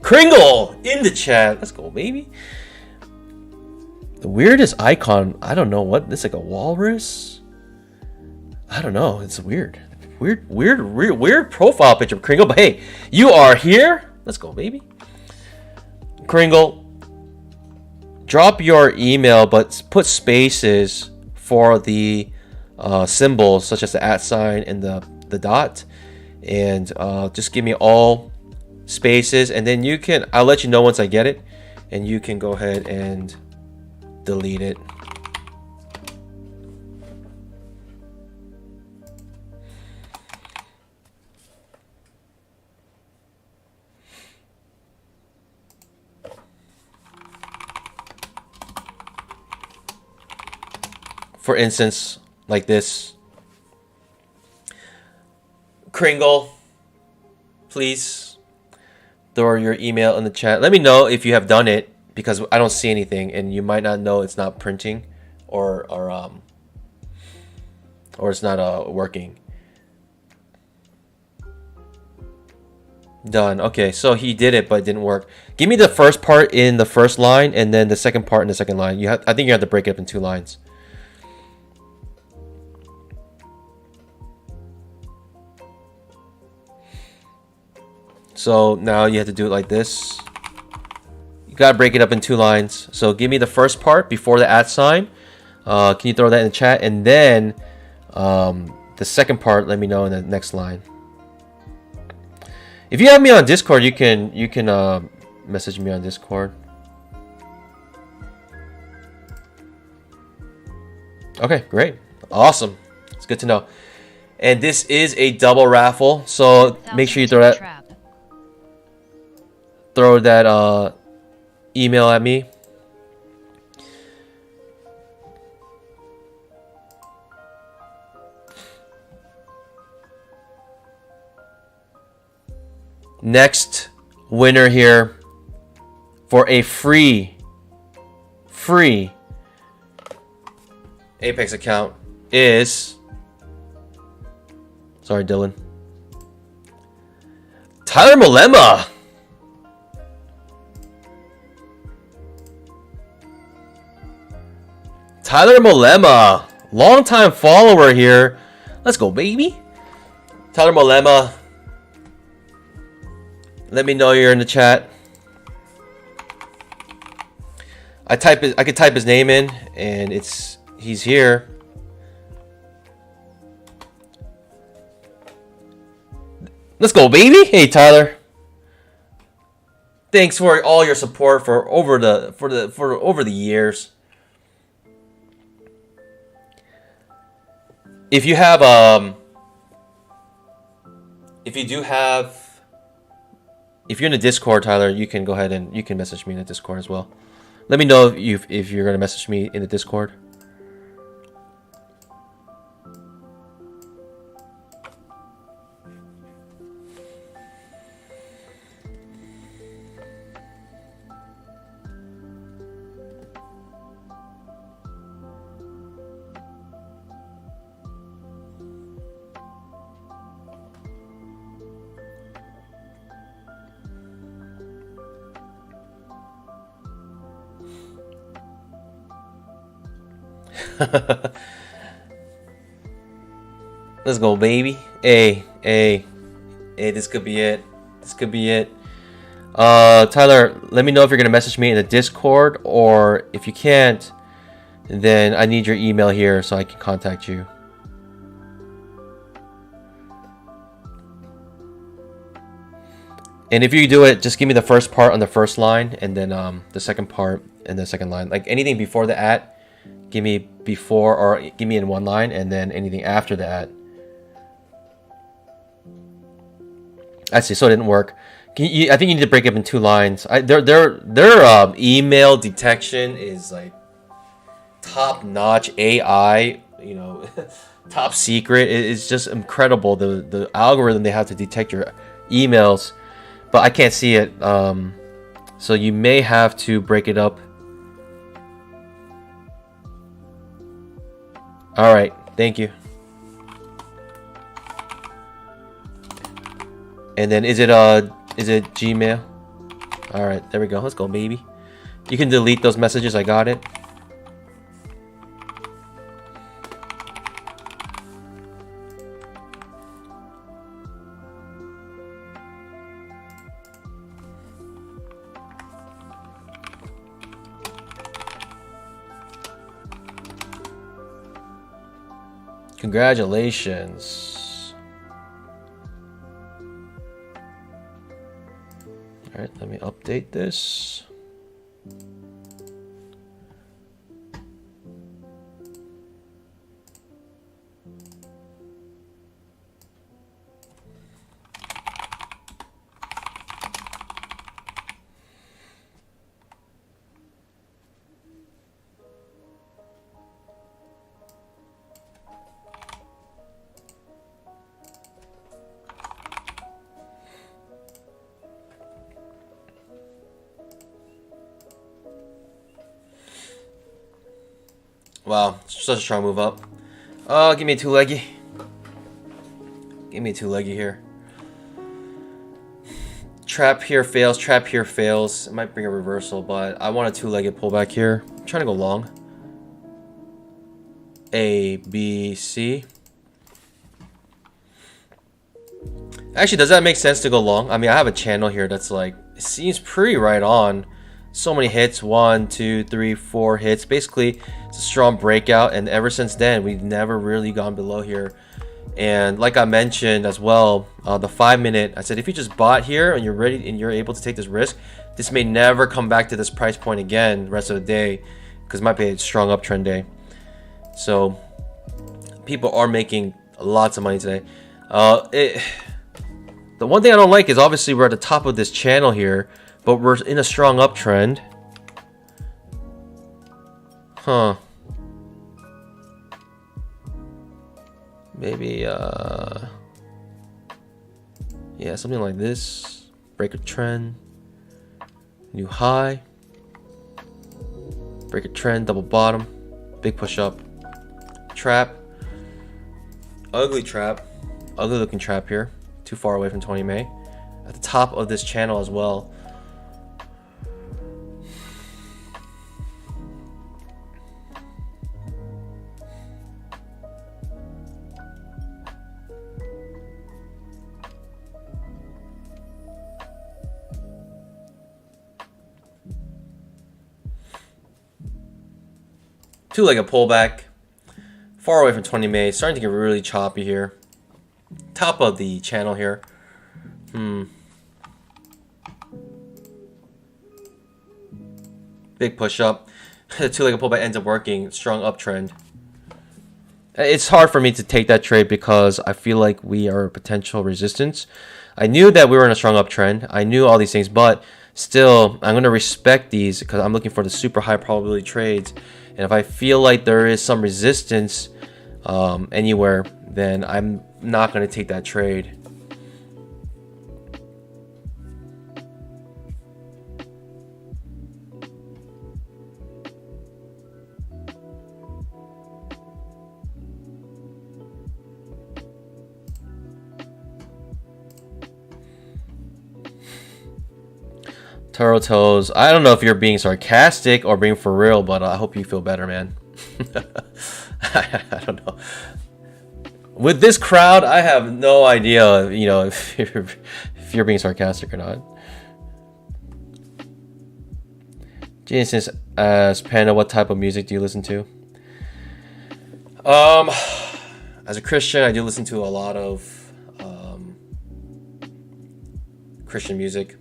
Kringle, in the chat. Let's go, baby. The weirdest icon. I don't know what. This is like a walrus. I don't know. It's weird. Weird profile picture of Kringle. But hey, you are here. Let's go, baby. Kringle, drop your email, but put spaces for the symbols such as the @ sign and the dot, and just give me all spaces, and then you can. I'll let you know once I get it, and you can go ahead and delete it. For instance, like this. Kringle, please throw your email in the chat. Let me know if you have done it, because I don't see anything, and you might not know it's not printing, or it's not working. Done. Okay, so he did it, but it didn't work. Give me the first part in the first line, and then the second part in the second line. I think you have to break it up in 2 lines. So now you have to do it like this. You gotta break it up in 2 lines. So give me the first part before the @ sign. Can you throw that in the chat? And then the second part, let me know in the next line. If you have me on Discord, you can message me on Discord. Okay, great, awesome. It's good to know. And this is a double raffle, so make sure you throw that email at me. Next winner here for a free Apex account is, sorry Dylan, Tyler Malema. Tyler Malema, longtime follower here. Let's go, baby. Tyler Malema, let me know you're in the chat. I could type his name in, and he's here. Let's go, baby. Hey, Tyler. Thanks for all your support for over the years. If you have if you're in the Discord, Tyler, you can go ahead and you can message me in the Discord as well. Let me know if you're gonna message me in the Discord. Let's go, baby. Hey, this could be it. Tyler, let me know if you're gonna message me in the Discord, or if you can't, then I need your email here so I can contact you. And if you do it, just give me the first part on the first line, and then the second part in the second line. Like anything before the @ give me before, or give me in 1 line, and then anything after that. I see. So it didn't work. I think you need to break it up in 2 lines. Their email detection is like top notch. AI you know, top secret. It's just incredible the algorithm they have to detect your emails, but I can't see it. So you may have to break it up. All right, thank you. And then is it Gmail? All right, there we go. Let's go, baby. You can delete those messages. I got it. Congratulations. All right, let me update this. Wow, such a strong move up. Oh, give me a two-leggy. Give me a two-leggy here. Trap here fails, trap here fails. It might bring a reversal, but I want a two-legged pullback here. I'm trying to go long. A, B, C. Actually, does that make sense to go long? I mean, I have a channel here that's like, it seems pretty right on. So many hits, 1, 2, 3, 4 hits. Basically, it's a strong breakout, and ever since then, we've never really gone below here. And like I mentioned as well, the 5-minute, I said if you just bought here and you're ready and you're able to take this risk, this may never come back to this price point again the rest of the day, because it might be a strong uptrend day. So people are making lots of money today. The one thing I don't like is obviously we're at the top of this channel here, but we're in a strong uptrend. Huh. Maybe, yeah, something like this. Break a trend. New high. Break a trend, double bottom. Big push up. Trap. Ugly trap. Ugly looking trap here. Too far away from 20 May. At the top of this channel as well. Two-legged pullback, far away from 20 May, starting to get really choppy here. Top of the channel here. Big push up. The two-legged pullback ends up working. Strong uptrend. It's hard for me to take that trade because I feel like we are a potential resistance. I knew that we were in a strong uptrend. I knew all these things, but still, I'm going to respect these because I'm looking for the super high probability trades. And if I feel like there is some resistance anywhere, then I'm not going to take that trade. Turtle toes. I don't know if you're being sarcastic or being for real, but I hope you feel better, man. I don't know. With this crowd, I have no idea, you know, if you're being sarcastic or not. Genesis as Panda, what type of music do you listen to? As a Christian, I do listen to a lot of Christian music.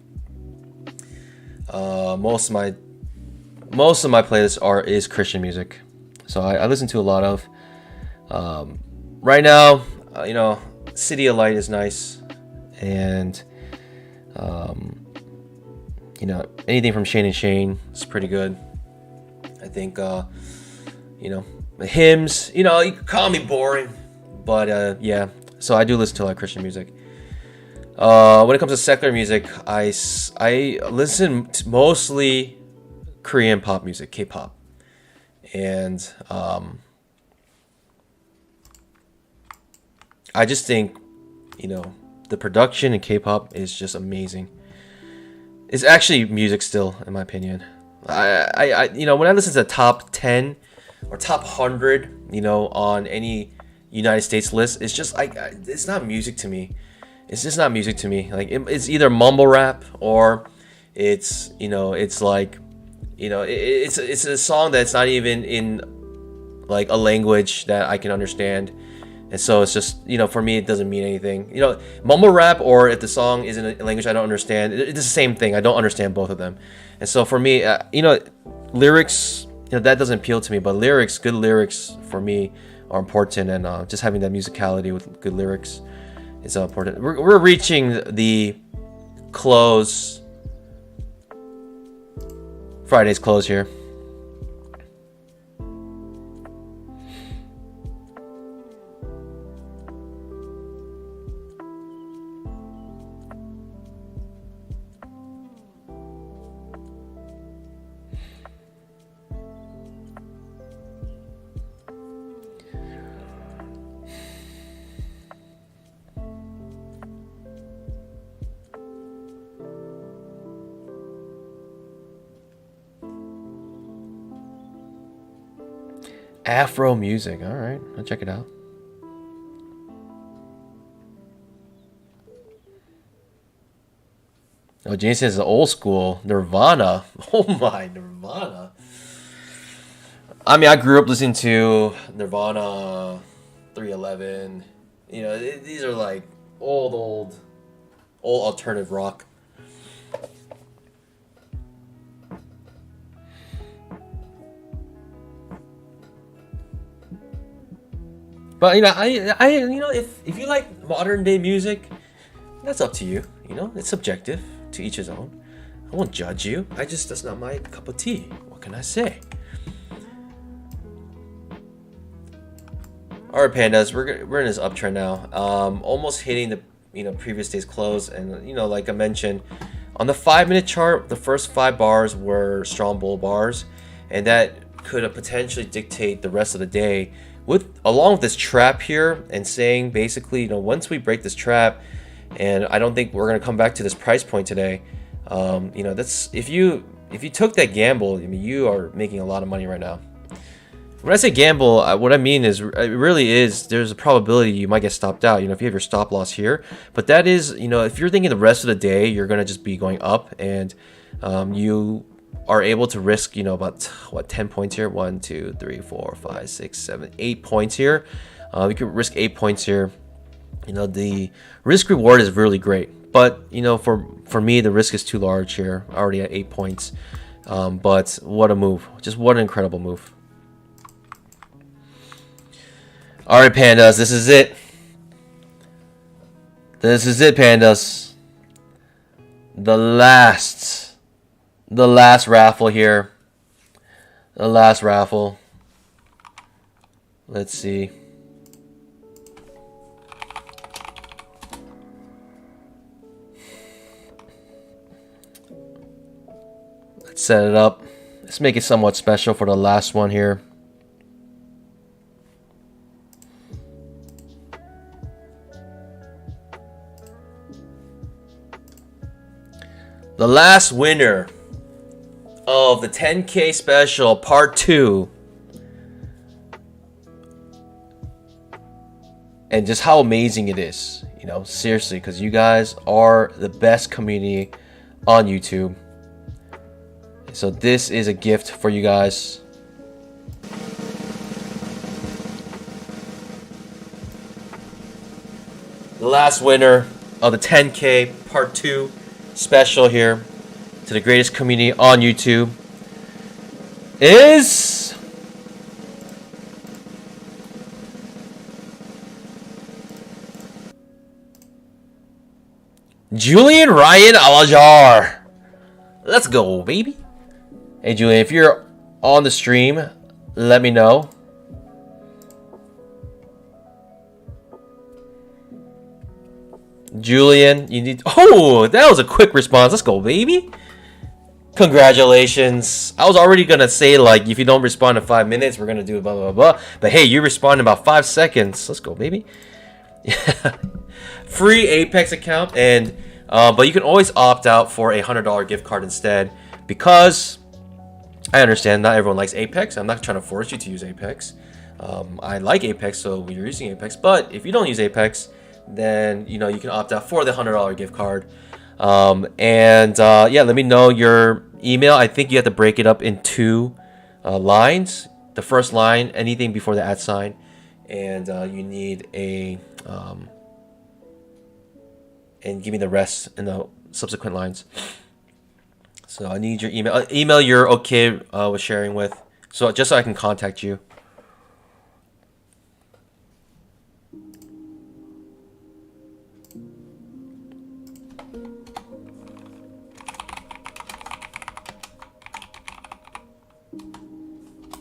Most of my playlists is Christian music, so I listen to a lot of. Right now, you know, City of Light is nice, and you know, anything from Shane and Shane is pretty good. I think you know, hymns. You know, you can call me boring, but yeah. So I do listen to a lot of Christian music. When it comes to secular music, I listen to mostly Korean pop music, K-pop, and I just think, you know, the production in K-pop is just amazing. It's actually music still, in my opinion. I you know, when I listen to the top 10 or top 100, you know, on any United States list, it's just like, it's not music to me. It's just not music to me. Like, it's either mumble rap or it's, you know, it's like, you know, it's a song that's not even in like a language that I can understand. And so it's just, you know, for me, it doesn't mean anything. You know, mumble rap, or if the song is in a language I don't understand, it's the same thing. I don't understand both of them. And so for me, you know, lyrics, you know, that doesn't appeal to me. But lyrics, good lyrics for me are important. And just having that musicality with good lyrics is important. We're reaching the close, Friday's close here. Afro music. All right, I'll check it out. Oh, James says old school Nirvana. Oh my, Nirvana. I mean, I grew up listening to Nirvana, 311. You know, these are like old alternative rock. But you know, I you know, if you like modern day music, that's up to you. You know, it's subjective, to each his own. I won't judge you. That's not my cup of tea. What can I say? All right, pandas, we're in this uptrend now. Almost hitting the previous day's close, and you know, like I mentioned, on the 5-minute chart, the first 5 bars were strong bull bars, and that could potentially dictate the rest of the day. Along with this trap here, and saying basically, you know, once we break this trap, and I don't think we're gonna come back to this price point today. You know, that's if you took that gamble, I mean, you are making a lot of money right now. When I say gamble, what I mean is, it really is, there's a probability you might get stopped out, you know, if you have your stop loss here. But that is, you know, if you're thinking the rest of the day, you're going to just be going up, and you are able to risk, you know, about, what, 10 points here? 1, 2, 3, 4, 5, 6, 7, 8 points here. You could risk 8 points here. You know, the risk reward is really great. But, you know, for me, the risk is too large here, already at 8 points. But what a move. Just what an incredible move. All right, pandas, this is it. This is it, pandas. The last raffle here. The last raffle. Let's see. Let's set it up. Let's make it somewhat special for the last one here. The last winner of the 10K special part 2, and just how amazing it is, you know, seriously, because you guys are the best community on YouTube. So this is a gift for you guys. The last winner of the 10K part 2 special here to the greatest community on YouTube is Julian Ryan Alajar. Let's go, baby. Hey Julian, if you're on the stream, let me know. Julian, you need. Oh, that was a quick response. Let's go, baby. Congratulations. I was already gonna say, like, if you don't respond in 5 minutes, we're gonna do blah blah blah. But hey, you respond in about 5 seconds. Let's go, baby. Free Apex account, and but you can always opt out for a $100 gift card instead, because I understand not everyone likes Apex. I'm not trying to force you to use Apex. I like Apex, so you're using Apex. But if you don't use Apex, then you can opt out for the $100 gift card. Yeah, let me know your email. I think you have to break it up in 2 lines. The first line, anything before the @ sign, and you need a and give me the rest in the subsequent lines. So I need your email. Email you're okay with sharing with, so just so I can contact you.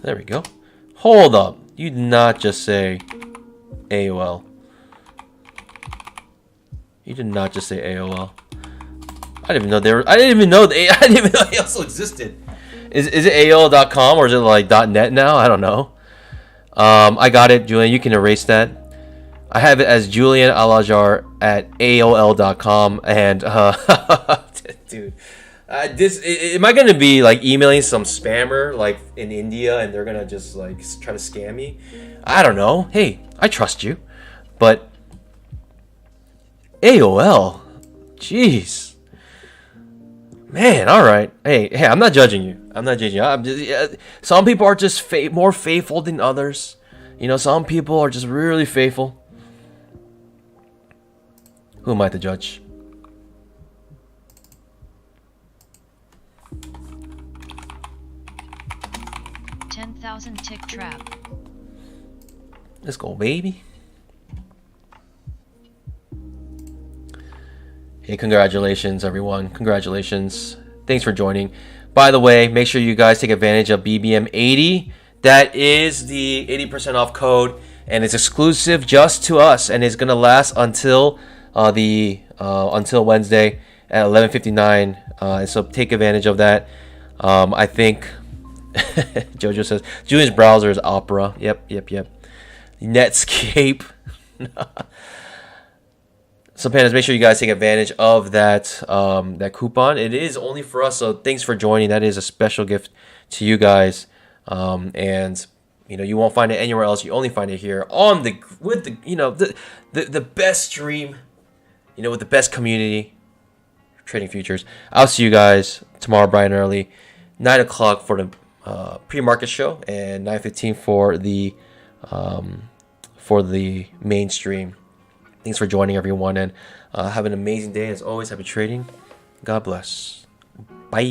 There we go. Hold up. You did not just say AOL. You did not just say AOL. I didn't even know they were. I didn't even know they also existed. Is it AOL.com or is it like .net now? I don't know. I got it, Julian. You can erase that. I have it as Julian Alajar at AOL.com, and dude. Am I gonna be like emailing some spammer like in India and they're gonna just like try to scam me? I don't know. Hey, I trust you, but AOL, jeez, man. All right. Hey, I'm not judging you. I'm not judging you. I'm just, some people are just more faithful than others. Some people are just really faithful. Who am I to judge? Tick trap. Let's go, baby. Hey, congratulations, everyone. Congratulations. Thanks for joining. By the way, make sure you guys take advantage of BBM80. That is the 80% off code, and it's exclusive just to us, and it's gonna last until until Wednesday at 11:59. So take advantage of that. I think. Jojo says Julian's browser is Opera. Yep. Netscape. So Pandas, make sure you guys take advantage of that that coupon. It is only for us, so thanks for joining. That is a special gift to you guys. And you won't find it anywhere else. You only find it here on the best stream, with the best community trading futures. I'll see you guys tomorrow bright and early, 9 o'clock for the pre-market show, and 9:15 for the mainstream. Thanks for joining, everyone, and have an amazing day as always. Happy trading. God bless. Bye.